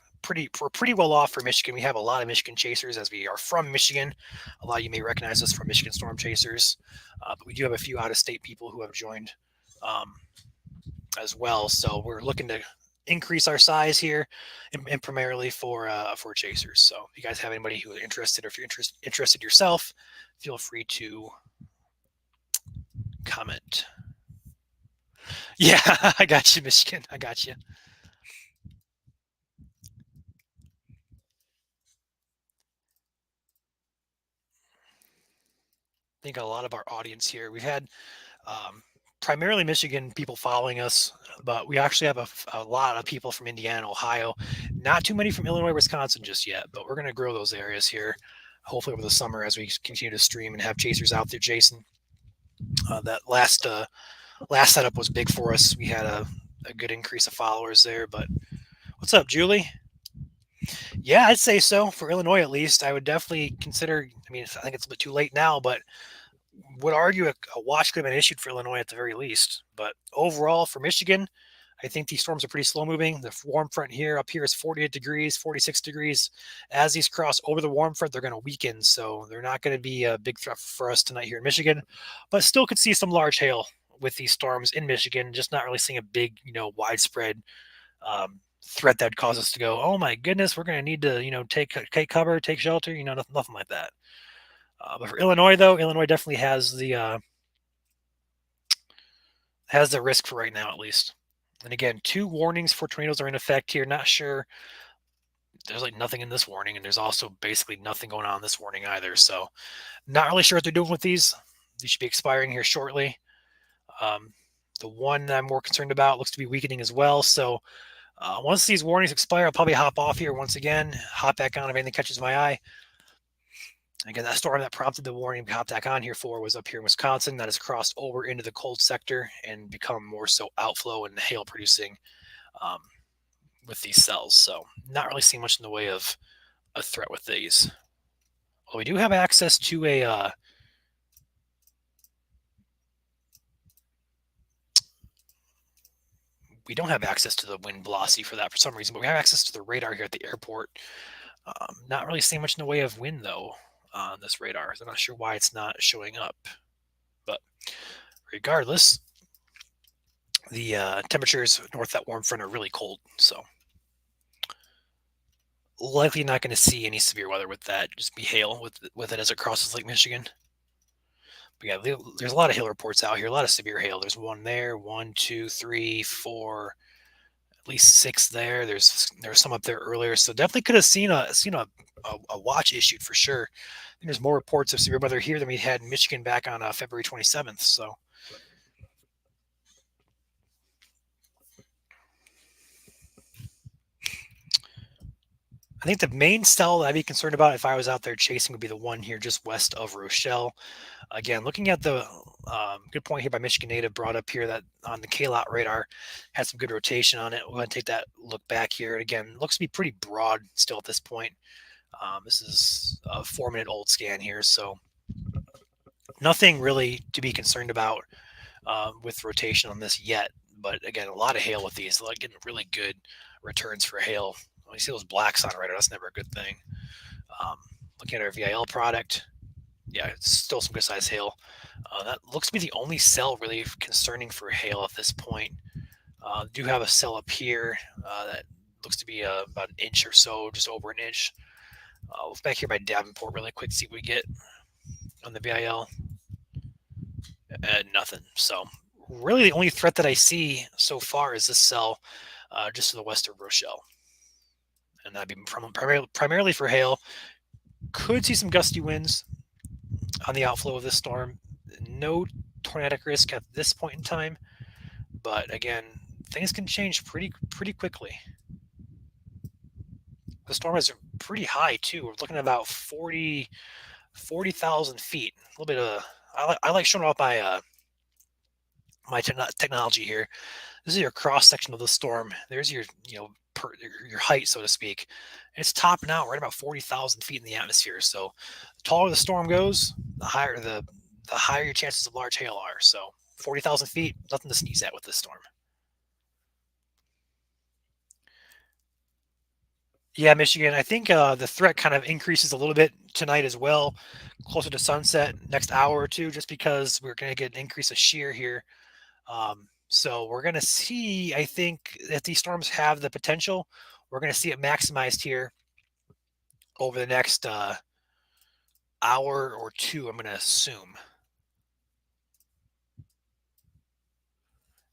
we're pretty well off for Michigan. We have a lot of Michigan chasers, as we are from Michigan. A lot of you may recognize us from Michigan Storm Chasers, but we do have a few out-of-state people who have joined as well. So we're looking to increase our size here, and primarily for chasers. So if you guys have anybody who is interested, or if you're interested yourself, feel free to comment. Yeah, I got you, Michigan. I got you. I think a lot of our audience here, we've had primarily Michigan people following us, but we actually have a lot of people from Indiana, Ohio. Not too many from Illinois, Wisconsin just yet, but we're going to grow those areas here, hopefully over the summer as we continue to stream and have chasers out there. Jason, that last setup was big for us. We had a good increase of followers there. But what's up, Julie? Yeah, I'd say so for Illinois at least. I would definitely consider. I mean, I think it's a bit too late now, but would argue a watch could have been issued for Illinois at the very least. But overall, for Michigan, I think these storms are pretty slow moving. The warm front here up here is 48 degrees, 46 degrees. As these cross over the warm front, they're going to weaken. So they're not going to be a big threat for us tonight here in Michigan, but still could see some large hail with these storms in Michigan, just not really seeing a big, widespread threat that would cause us to go, oh my goodness, we're going to need to, take cover, take shelter, nothing like that. But for Illinois, though, Illinois definitely has the risk for right now, at least. And again, 2 warnings for tornadoes are in effect here. Not sure. There's like nothing in this warning, and there's also basically nothing going on in this warning either. So, not really sure what they're doing with these. These should be expiring here shortly. The one that I'm more concerned about looks to be weakening as well. So, once these warnings expire, I'll probably hop off here once again, hop back on if anything catches my eye. Again, that storm that prompted the warning we hopped back on here for was up here in Wisconsin. That has crossed over into the cold sector and become more so outflow and hail producing with these cells. So not really seeing much in the way of a threat with these. Well, we do have access to a we don't have access to the wind velocity for that for some reason, but we have access to the radar here at the airport. Not really seeing much in the way of wind though on this radar. I'm not sure why it's not showing up, but regardless, the temperatures north of that warm front are really cold, so likely not going to see any severe weather with that. Just be hail with it as it crosses Lake Michigan. But yeah, there's a lot of hail reports out here. A lot of severe hail. There's one there, 1, 2, 3, 4, at least 6 there. There's some up there earlier, so definitely could have seen a watch issued for sure. And there's more reports of severe weather here than we had in Michigan back on February 27th. So. I think the main cell that I'd be concerned about if I was out there chasing would be the one here just west of Rochelle. Again, looking at the good point here by Michigan Native brought up here that on the K-Lot radar had some good rotation on it. We're going to take that look back here. And again, looks to be pretty broad still at this point. This is a 4-minute old scan here, so nothing really to be concerned about with rotation on this yet. But again, a lot of hail with these, like getting really good returns for hail. When you see those blacks on radar, that's never a good thing. Um, Looking at our VIL product, yeah, it's still some good size hail. That looks to be the only cell really concerning for hail at this point. Do have a cell up here that looks to be about an inch or so, just over an inch. Back here by Davenport, really quick, see what we get on the VIL. Nothing. So really, the only threat that I see so far is this cell just to the west of Rochelle, and that'd be primarily for hail. Could see some gusty winds on the outflow of this storm. No tornadic risk at this point in time, but again, things can change pretty quickly. The storm is pretty high too. We're looking at about 40,000 feet. A little bit of I like showing off my technology here. This is your cross section of the storm. There's your your height, so to speak. And it's topping out right about 40,000 feet in the atmosphere. So the taller the storm goes, the higher your chances of large hail are. So 40,000 feet, nothing to sneeze at with this storm. Yeah, Michigan. I think the threat kind of increases a little bit tonight as well, closer to sunset, next hour or two, just because we're going to get an increase of shear here. So we're going to see, I think, that these storms have the potential. We're going to see it maximized here over the next hour or two, I'm going to assume.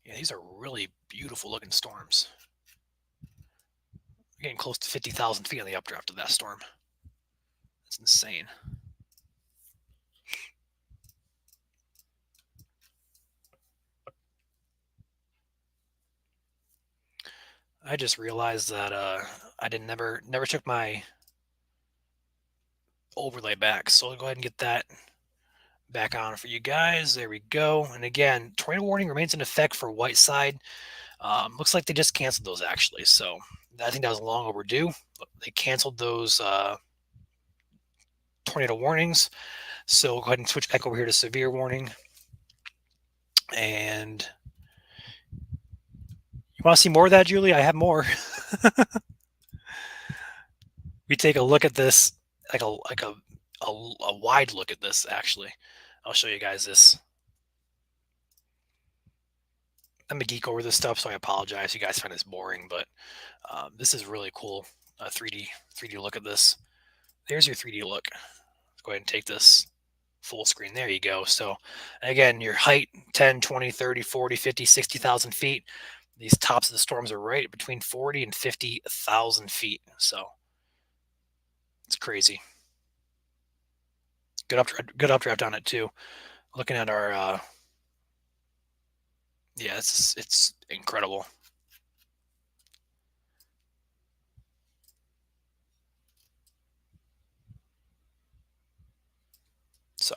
Yeah, these are really beautiful looking storms. We're getting close to 50,000 feet on the updraft of that storm. It's insane. I just realized that I didn't never took my overlay back, so I'll go ahead and get that back on for you guys. There we go. And again, tornado warning remains in effect for Whiteside. Looks like they just canceled those actually, so I think that was long overdue. They canceled those tornado warnings, so go ahead and switch back over here to severe warning. And you want to see more of that, Julie? I have more. We take a look at this, like a wide look at this. Actually, I'll show you guys this. I'm a geek over this stuff, so I apologize if you guys find this boring, but this is really cool. 3D look at this. There's your 3D look. Let's go ahead and take this full screen. There you go. So again, your height 10, 20, 30, 40, 50, 60,000 feet. These tops of the storms are right between 40 and 50,000 feet. So it's crazy. Good updraft on it too. Looking at our yeah, it's incredible. So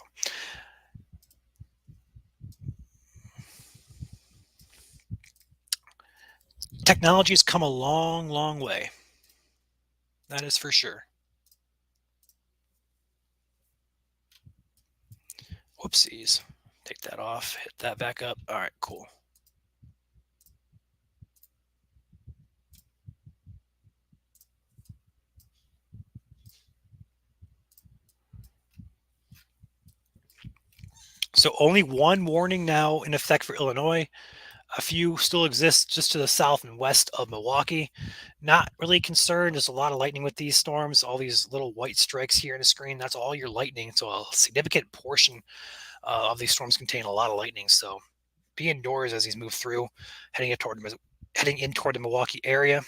technology has come a long way. That is for sure. Whoopsies. Take that off, hit that back up. All right, cool. So only one warning now in effect for Illinois. A few still exist just to the south and west of Milwaukee. Not really concerned. There's a lot of lightning with these storms. All these little white strikes here in the screen, that's all your lightning. So a significant portion of these storms contain a lot of lightning. So be indoors as these move through, heading in toward the Milwaukee area.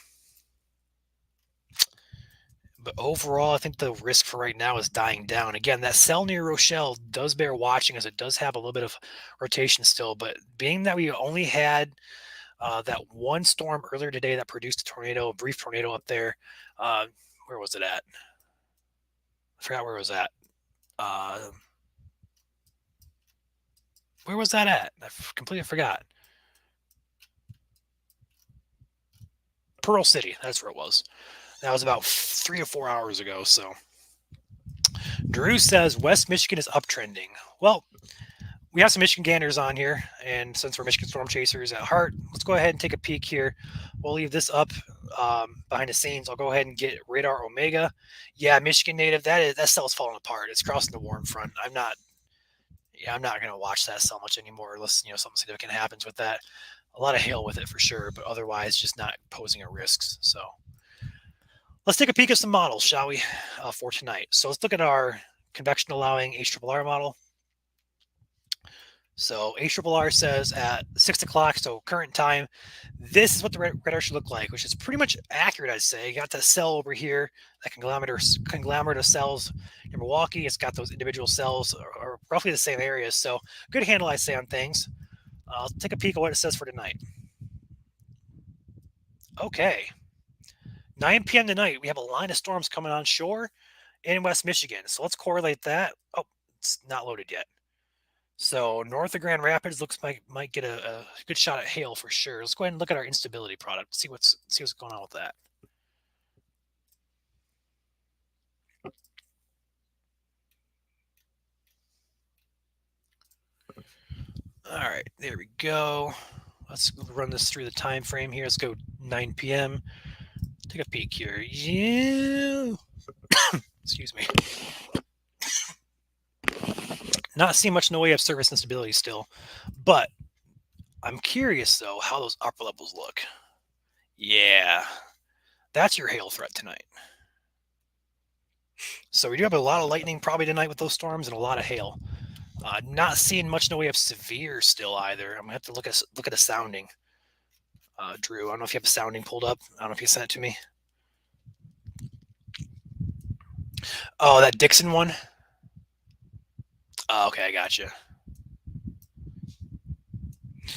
But overall, I think the risk for right now is dying down. Again, that cell near Rochelle does bear watching as it does have a little bit of rotation still. But being that we only had that one storm earlier today that produced a brief tornado up there, where was it at? I forgot where it was at. Uh, Where was that at? I completely forgot. Pearl City. That's where it was. That was about 3 to 4 hours ago. So Drew says West Michigan is uptrending. Well, we have some Michigan Ganders on here, and since we're Michigan Storm Chasers at heart, let's go ahead and take a peek here. We'll leave this up behind the scenes. I'll go ahead and get Radar Omega. Yeah, Michigan native. That cell's falling apart. It's crossing the warm front. I'm not going to watch that cell much anymore unless something significant happens with that. A lot of hail with it for sure, but otherwise just not posing a risk. So let's take a peek at some models, shall we, for tonight. So let's look at our convection allowing HRRR model. So HRRR says at 6 o'clock, so current time, this is what the radar should look like, which is pretty much accurate, I'd say. You got that cell over here, that conglomerate of cells in Milwaukee. It's got those individual cells are roughly the same areas. So good handle, I'd say, on things. I'll take a peek at what it says for tonight. Okay. 9 p.m. tonight, we have a line of storms coming on shore in West Michigan. So let's correlate that. Oh, it's not loaded yet. So north of Grand Rapids looks like might get a good shot at hail for sure. Let's go ahead and look at our instability product. See what's going on with that. All right, there we go. Let's run this through the time frame here. Let's go 9 p.m. Take a peek here. Yeah. Excuse me. Not seeing much in the way of surface instability still, but I'm curious though how those upper levels look. Yeah, that's your hail threat tonight. So we do have a lot of lightning probably tonight with those storms and a lot of hail. Not seeing much in the way of severe still either. I'm gonna have to look at a sounding. Drew, I don't know if you have a sounding pulled up. I don't know if you sent it to me. Oh, that Dixon one. Oh, okay, I got you.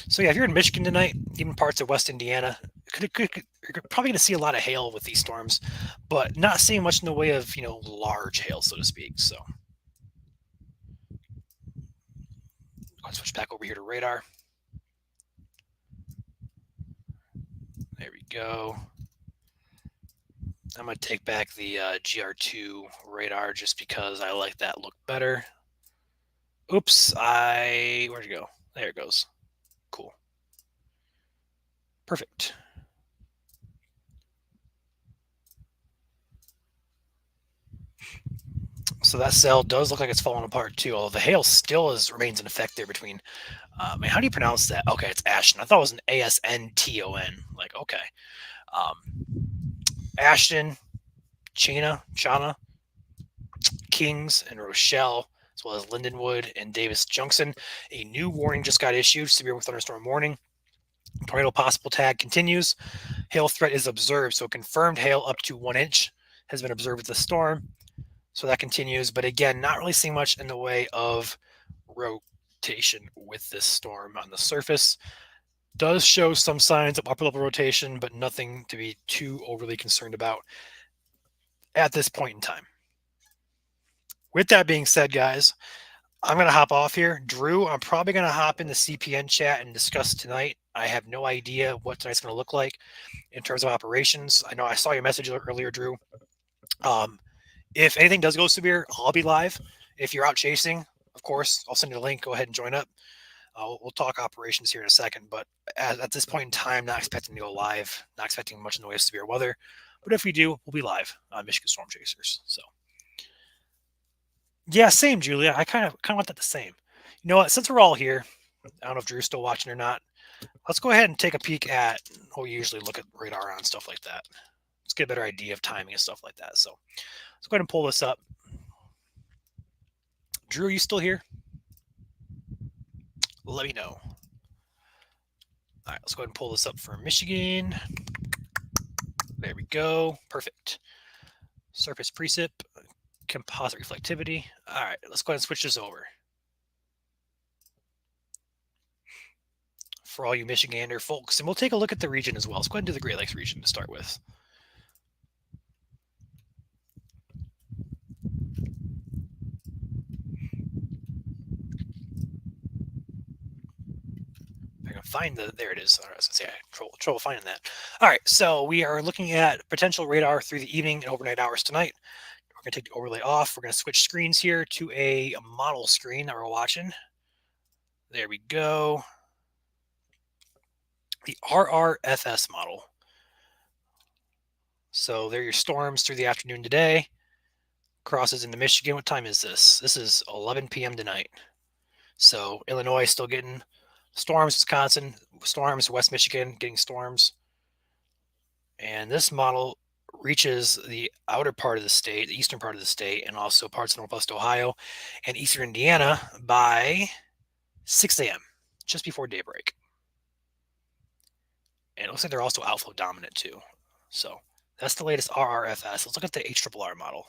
So yeah, if you're in Michigan tonight, even parts of West Indiana, you're probably going to see a lot of hail with these storms, but not seeing much in the way of large hail, so to speak. So I'll switch back over here to radar. There we go. I'm going to take back the GR2 radar just because I like that look better. Oops, where'd it go? There it goes. Cool. Perfect. So that cell does look like it's falling apart too, although the hail still remains in effect there between. How do you pronounce that? Okay, it's Ashton. I thought it was an ASNTON. Like, okay. Ashton, China, Kings, and Rochelle, as well as Lindenwood and Davis Junction. A new warning just got issued, severe thunderstorm warning. Tornado possible tag continues. Hail threat is observed, so confirmed hail up to 1 inch has been observed with the storm. So that continues, but again, not really seeing much in the way of rotation with this storm on the surface. Does show some signs of upper level rotation, but nothing to be too overly concerned about at this point in time. With that being said, guys, I'm going to hop off here. Drew, I'm probably going to hop in the CPN chat and discuss tonight. I have no idea what tonight's going to look like in terms of operations. I know I saw your message earlier, Drew. If anything does go severe, I'll be live. If you're out chasing, of course, I'll send you a link. Go ahead and join up. We'll talk operations here in a second, but at this point in time, not expecting to go live, not expecting much in the way of severe weather. But if we do, we'll be live on Michigan Storm Chasers. So, yeah, same, Julia. I kind of want that the same. You know what? Since we're all here, I don't know if Drew's still watching or not. Let's go ahead and take a peek at what we usually look at radar on, stuff like that. Let's get a better idea of timing and stuff like that. So let's go ahead and pull this up. Drew, are you still here? Let me know. All right, let's go ahead and pull this up for Michigan. There we go. Perfect. Surface precip, composite reflectivity. All right, let's go ahead and switch this over. For all you Michigander folks, and we'll take a look at the region as well. Let's go ahead and do the Great Lakes region to start with. can find there it is. I was gonna say I had trouble finding that. All right, so we are looking at potential radar through the evening and overnight hours tonight. We're gonna take the overlay off. We're gonna switch screens here to a model screen that we're watching. There we go. The RRFS model. So there are your storms through the afternoon today. Crosses into Michigan. What time is this? This is 11 p.m. tonight. So Illinois still getting storms, Wisconsin, storms, West Michigan getting storms. And this model reaches the outer part of the state, the eastern part of the state, and also parts of Northwest Ohio and eastern Indiana by 6 a.m., just before daybreak. And it looks like they're also outflow dominant too. So that's the latest RRFS. Let's look at the HRRR model.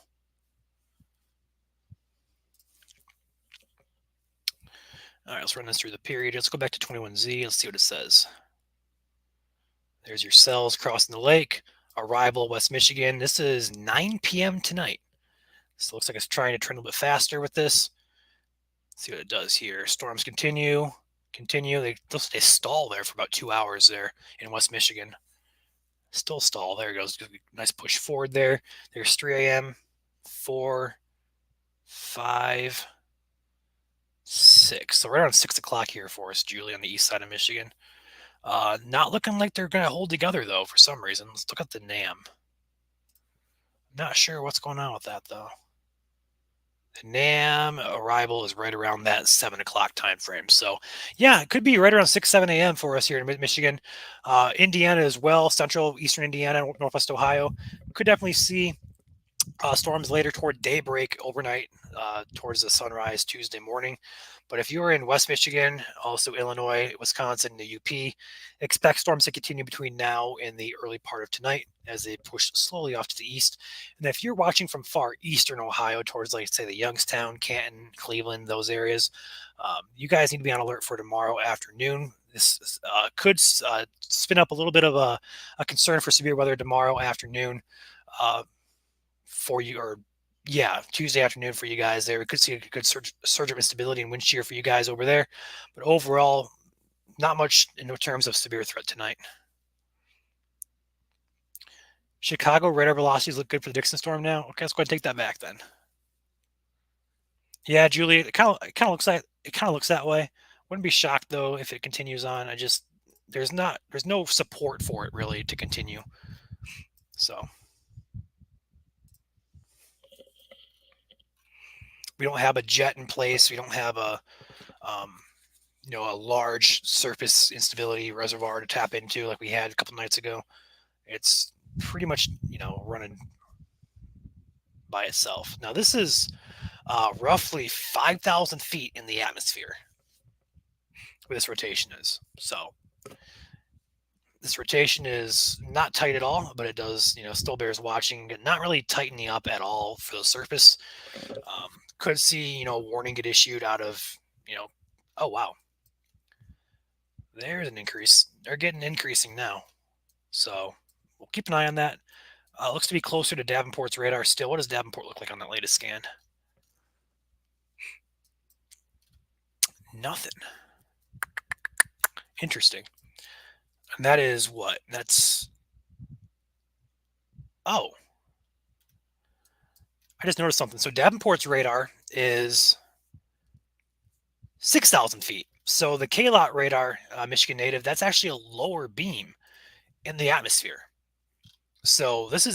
All right, let's run this through the period. Let's go back to 21Z. Let's see what it says. There's your cells crossing the lake. Arrival, West Michigan. This is 9 p.m. tonight. So it looks like it's trying to trend a little bit faster with this. Let's see what it does here. Storms continue. They stall there for about 2 hours there in West Michigan. Still stall. There it goes. Nice push forward there. There's 3 a.m., 4, 5, 6. So right around 6 o'clock here for us, Julie, on the east side of Michigan. Not looking like they're going to hold together, though, for some reason. Let's look at the NAM. Not sure what's going on with that, though. The NAM arrival is right around that 7 o'clock time frame. So, yeah, it could be right around 6, 7 a.m. for us here in Michigan. Indiana as well, central, eastern Indiana, northwest Ohio. Could definitely see storms later toward daybreak overnight towards the sunrise Tuesday morning. But if you're in West Michigan, also Illinois, Wisconsin, the UP, expect storms to continue between now and the early part of tonight as they push slowly off to the east. And if you're watching from far eastern Ohio towards, like, say, the Youngstown, Canton, Cleveland, those areas, you guys need to be on alert for tomorrow afternoon. This could spin up a little bit of a concern for severe weather tomorrow afternoon. For you, or Tuesday afternoon for you guys there. We could see a good surge of instability and wind shear for you guys over there. But overall, not much in terms of severe threat tonight. Chicago radar velocities look good for the Dixon storm now. Okay, let's go ahead and take that back then. Yeah, Julie, it kind of looks that way. Wouldn't be shocked though if it continues on. There's no support for it really to continue. So we don't have a jet in place. We don't have a large surface instability reservoir to tap into like we had a couple nights ago. It's pretty much running by itself. Now this is roughly 5,000 feet in the atmosphere where this rotation is. So this rotation is not tight at all, but it does, still bears watching. Not really tightening up at all for the surface. Could see, warning get issued out of, oh, wow. There's an increase. They're getting increasing now. So we'll keep an eye on that. Looks to be closer to Davenport's radar still. What does Davenport look like on that latest scan? Nothing. Interesting. And that is what? Oh. I just noticed something. So Davenport's radar is 6,000 feet. So the KLOT radar, Michigan native, that's actually a lower beam in the atmosphere. So this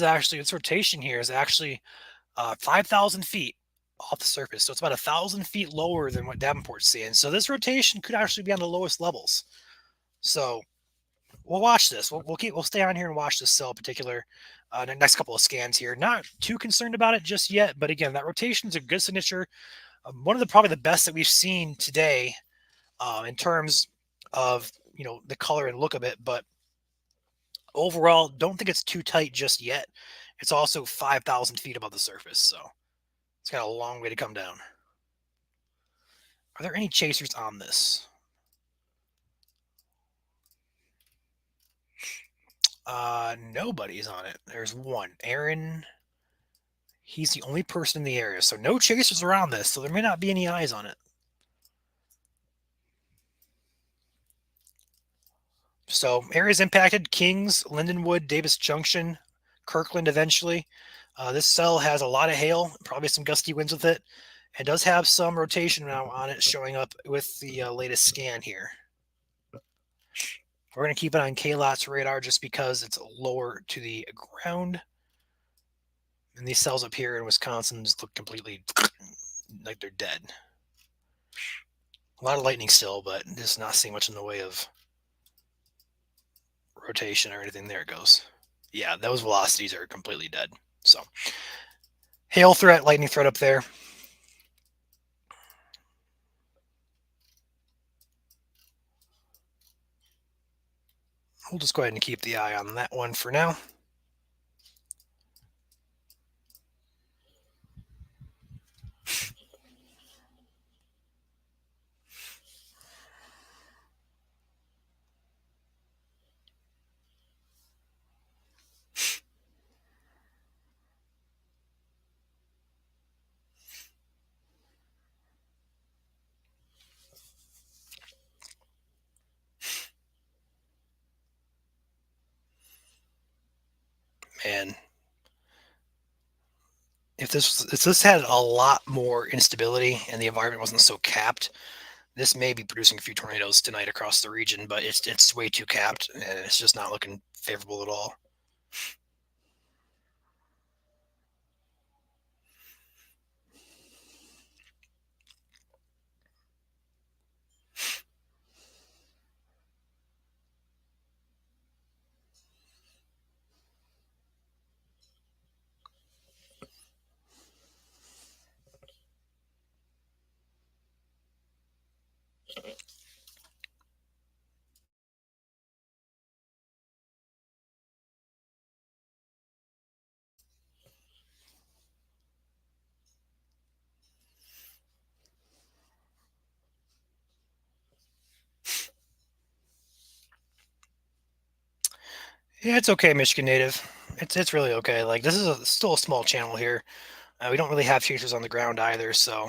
rotation here is actually 5,000 feet off the surface. So it's about 1,000 feet lower than what Davenport's seeing. So this rotation could actually be on the lowest levels. So we'll watch this. We'll stay on here and watch this cell in particular. The next couple of scans here. Not too concerned about it just yet, but again, that rotation is a good signature. One of probably the best that we've seen today in terms of the color and look of it. But overall, don't think it's too tight just yet. It's also 5,000 feet above the surface, so it's got a long way to come down. Are there any chasers on this? Nobody's on it. There's one. Aaron. He's the only person in the area, so no chasers around this, so there may not be any eyes on it. So areas impacted: Kings, Lindenwood, Davis Junction, Kirkland eventually. This cell has a lot of hail, probably some gusty winds with it. It does have some rotation now on it showing up with the latest scan here. We're going to keep it on KLOT's radar just because it's lower to the ground. And these cells up here in Wisconsin just look completely like they're dead. A lot of lightning still, but just not seeing much in the way of rotation or anything. There it goes. Yeah, those velocities are completely dead. So hail threat, lightning threat up there. We'll just go ahead and keep the eye on that one for now. Man, if this had a lot more instability and the environment wasn't so capped, this may be producing a few tornadoes tonight across the region, but it's way too capped and it's just not looking favorable at all. Yeah, it's okay, Michigan native. It's really okay. Like this is still a small channel here. We don't really have chasers on the ground either, so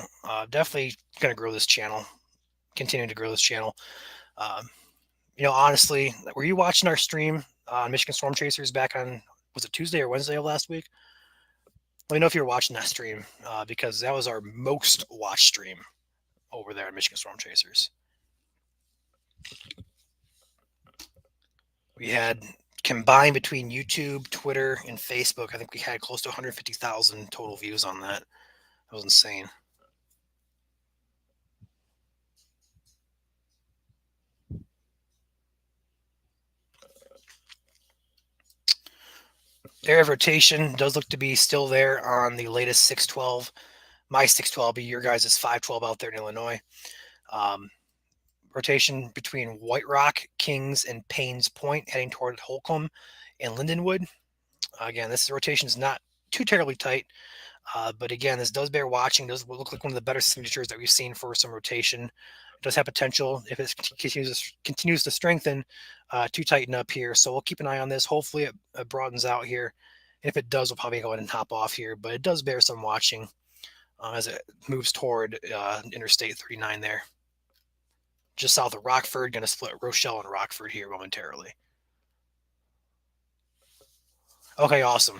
definitely gonna grow this channel. Continuing to grow this channel. Um, honestly, were you watching our stream on Michigan Storm Chasers back on, was it Tuesday or Wednesday of last week? Let me know if you're watching that stream because that was our most watched stream over there at Michigan Storm Chasers. We had combined between YouTube, Twitter, and Facebook, I think we had close to 150,000 total views on that. That was insane. Area of rotation does look to be still there on the latest 612. My 612, but your guys is 512 out there in Illinois. Rotation between White Rock, Kings, and Paynes Point, heading toward Holcomb and Lindenwood. Again, this rotation is not too terribly tight, but again, this does bear watching. Does look like one of the better signatures that we've seen for some rotation. It does have potential if it continues to strengthen to tighten up here. So we'll keep an eye on this. Hopefully, it broadens out here. If it does, we'll probably go ahead and hop off here. But it does bear some watching as it moves toward Interstate 39 there. Just south of Rockford, going to split Rochelle and Rockford here momentarily. Okay, awesome.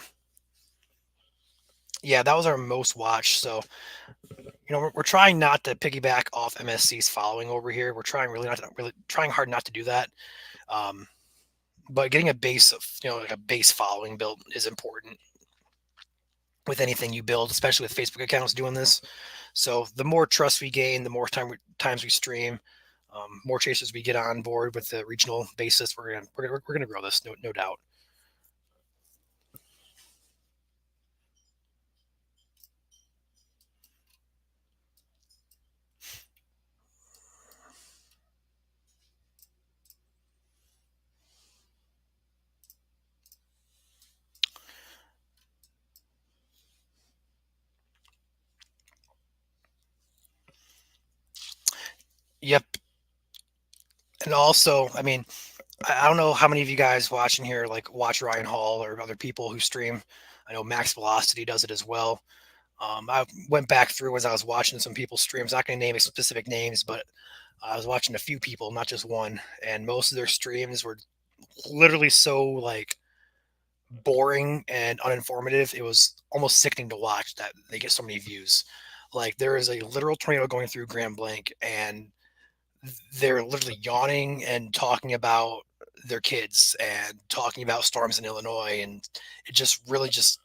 Yeah, that was our most watched. So, we're trying not to piggyback off MSC's following over here. We're trying trying hard not to do that. But getting a base of, like a base following built is important with anything you build, especially with Facebook accounts doing this. So the more trust we gain, the more times we stream, more chasers we get on board with the regional basis. We're gonna grow this, no doubt. Yep. And also, I mean, I don't know how many of you guys watching here like watch Ryan Hall or other people who stream. I know Max Velocity does it as well. I went back through as I was watching some people's streams. Not going to name specific names, but I was watching a few people, not just one, and most of their streams were literally so like boring and uninformative. It was almost sickening to watch that they get so many views. Like there is a literal tornado going through Grand Blanc, and they're literally yawning and talking about their kids and talking about storms in Illinois, and it just really just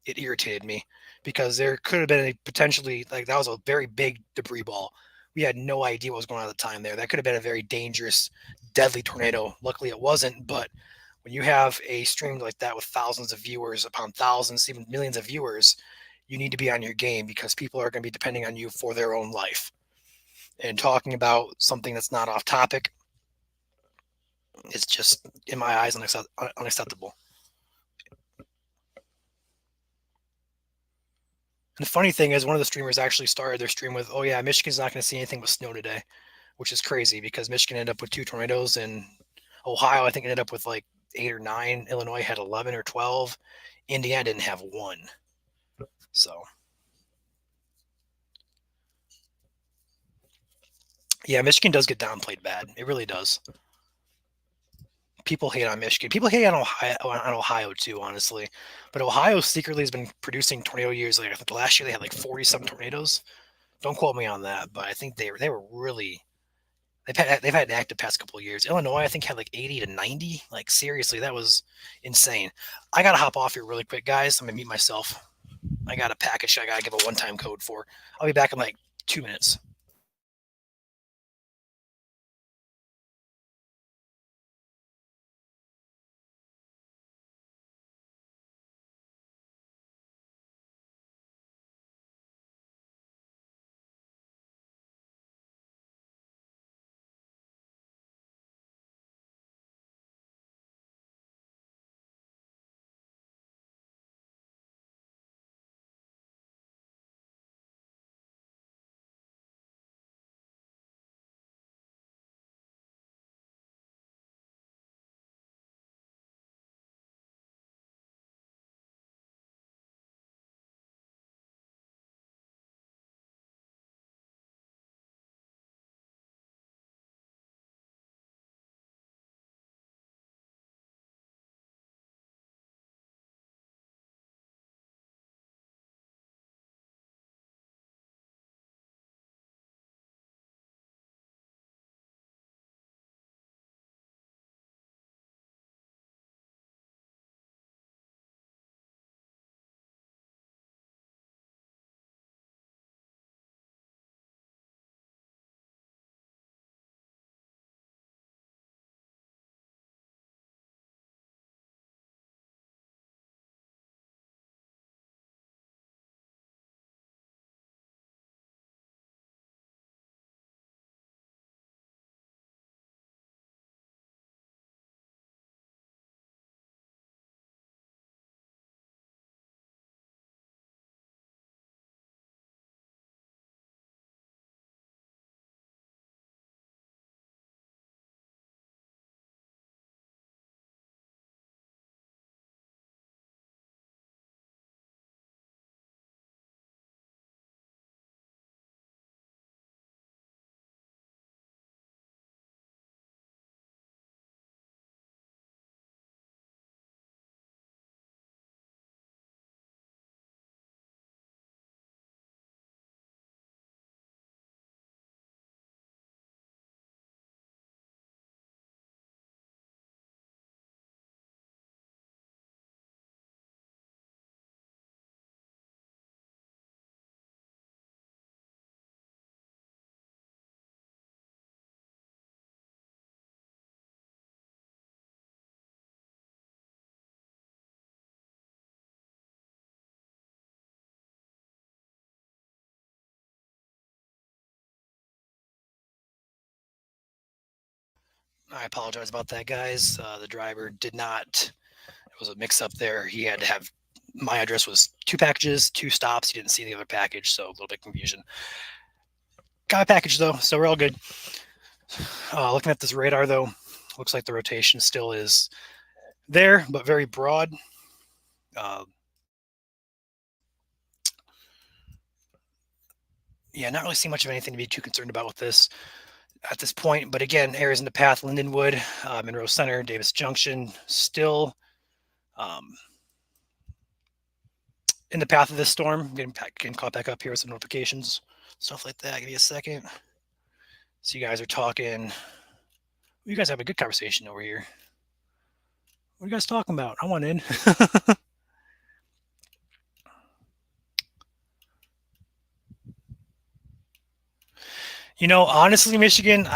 it irritated me because there could have been a potentially like that was a very big debris ball. We had no idea what was going on at the time there. That could have been a very dangerous, deadly tornado. Luckily, it wasn't. But when you have a stream like that with thousands of viewers upon thousands, even millions of viewers, you need to be on your game because people are going to be depending on you for their own life. And talking about something that's not off topic is just, in my eyes, unacceptable. And the funny thing is, one of the streamers actually started their stream with, "Oh yeah, Michigan's not going to see anything but snow today," which is crazy because Michigan ended up with two tornadoes, and Ohio I think ended up with like 8 or 9. Illinois had 11 or 12. Indiana didn't have one. So yeah, Michigan does get downplayed bad. It really does. People hate on Michigan. People hate on Ohio too, honestly. But Ohio secretly has been producing tornado years. Like I think last year they had like 47 tornadoes. Don't quote me on that, but I think they were really they've had an active past couple of years. Illinois, I think, had like 80 to 90. Like seriously, that was insane. I gotta hop off here really quick, guys. I'm gonna mute myself. I got a package I gotta give a one-time code for. I'll be back in like 2 minutes. I apologize about that, guys. The driver did not. It was a mix-up there. He had to have my address was 2 packages, 2 stops. He didn't see the other package, so a little bit confusion. Got a package though, so we're all good. Looking at this radar though, looks like the rotation still is there, but very broad. Uh, yeah, not really seeing much of anything to be too concerned about with this. at this point. But again, areas in the path: Lindenwood, Monroe Center, Davis Junction, still in the path of this storm. Getting caught back up here with some notifications, stuff like that. Give me a second. So you guys are talking. You guys have a good conversation over here. What are you guys talking about? I want in. Honestly, Michigan,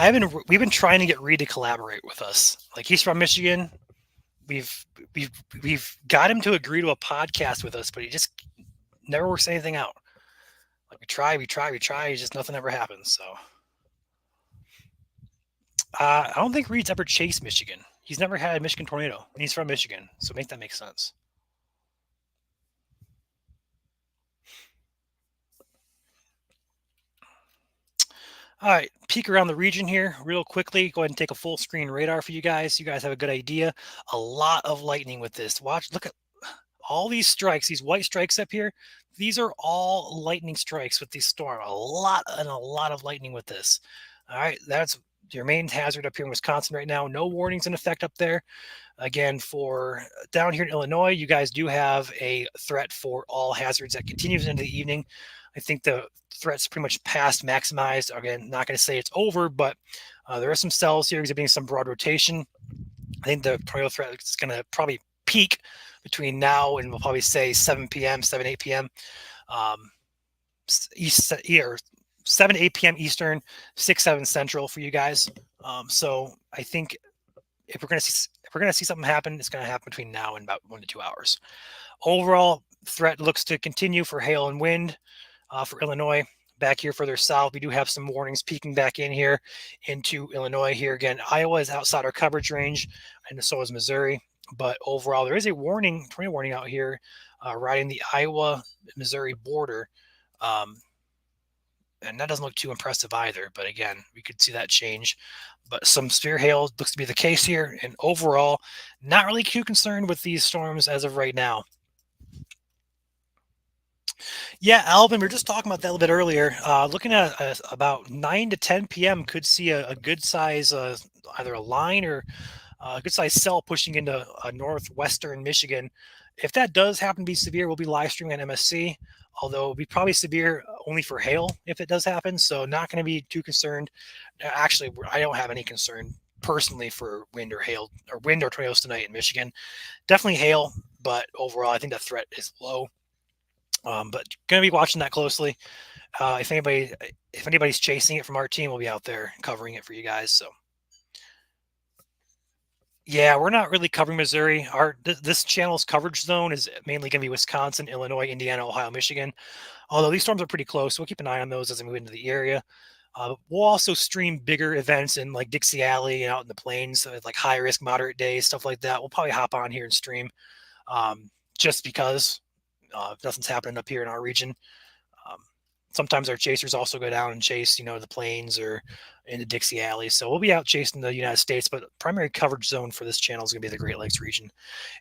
we've been trying to get Reed to collaborate with us. Like, he's from Michigan. We've got him to agree to a podcast with us, but he just never works anything out. Like, we try, just nothing ever happens. So I don't think Reed's ever chased Michigan. He's never had a Michigan tornado, and he's from Michigan, so make that make sense. All right, peek around the region here real quickly. Go ahead and take a full screen radar for you guys. You guys have a good idea. A lot of lightning with this. Look at all these strikes, these white strikes up here. These are all lightning strikes with this storm. A lot of lightning with this. All right, that's your main hazard up here in Wisconsin right now. No warnings in effect up there. Again, for down here in Illinois, you guys do have a threat for all hazards that continues into the evening. I think the threat's pretty much past maximized. Again, not going to say it's over, but there are some cells here exhibiting some broad rotation. I think the tornado threat is going to probably peak between now and we'll probably say 7 p.m., 8 p.m. East or 7 to 8 p.m. Eastern, 6, 7 Central for you guys. So I think if we're going to see something happen, it's going to happen between now and about 1 to 2 hours. Overall, threat looks to continue for hail and wind for Illinois. Back here further south, we do have some warnings peeking back in here into Illinois here. Again, Iowa is outside our coverage range, and so is Missouri. But overall, there is a tornado warning out here riding the Iowa-Missouri border. And that doesn't look too impressive either. But again, we could see that change. But some severe hail looks to be the case here. And overall, not really too concerned with these storms as of right now. Yeah, Alvin, we were just talking about that a little bit earlier. Looking at about 9 to 10 p.m. could see a good size, either a line or a good size cell pushing into northwestern Michigan. If that does happen to be severe, we'll be live streaming on MSC, although it'll be probably severe only for hail if it does happen. So not going to be too concerned. Actually, I don't have any concern personally for wind or tornadoes tonight in Michigan. Definitely hail, but overall, I think the threat is low. But going to be watching that closely. If anybody's chasing it from our team, we'll be out there covering it for you guys. So yeah, we're not really covering Missouri. This channel's coverage zone is mainly going to be Wisconsin, Illinois, Indiana, Ohio, Michigan. Although these storms are pretty close, so we'll keep an eye on those as we move into the area. We'll also stream bigger events in like Dixie Alley and out in the plains, so like high risk, moderate days, stuff like that. We'll probably hop on here and stream just because nothing's happening up here in our region. Sometimes our chasers also go down and chase, the plains or in the Dixie Alley. So we'll be out chasing the United States, but primary coverage zone for this channel is going to be the Great Lakes region.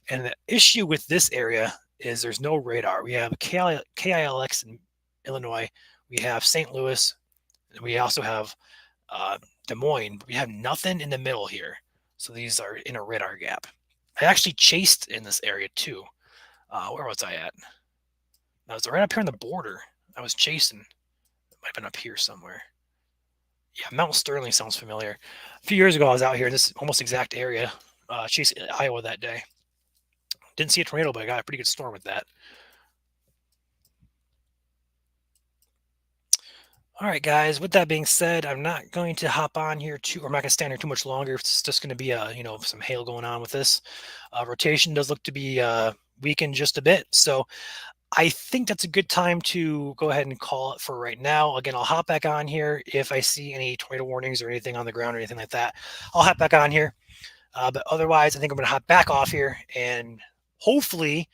And the issue with this area is there's no radar. We have KILX in Illinois. We have St. Louis. And we also have Des Moines. But we have nothing in the middle here. So these are in a radar gap. I actually chased in this area too. Where was I at? I was right up here on the border. I was chasing. It might have been up here somewhere. Yeah, Mount Sterling sounds familiar. A few years ago, I was out here in this almost exact area, chasing Iowa that day. Didn't see a tornado, but I got a pretty good storm with that. All right, guys. With that being said, I'm not going to hop on here I'm not going to stand here too much longer. It's just going to be some hail going on with this. Rotation does look to be weakened just a bit, so I think that's a good time to go ahead and call it for right now. Again, I'll hop back on here if I see any tornado warnings or anything on the ground or anything like that. I'll hop back on here. But otherwise, I think I'm going to hop back off here and hopefully,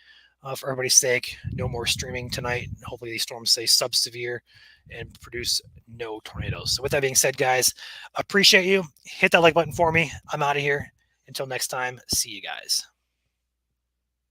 for everybody's sake, no more streaming tonight. Hopefully these storms stay sub-severe and produce no tornadoes. So with that being said, guys, appreciate you. Hit that like button for me. I'm out of here. Until next time, see you guys.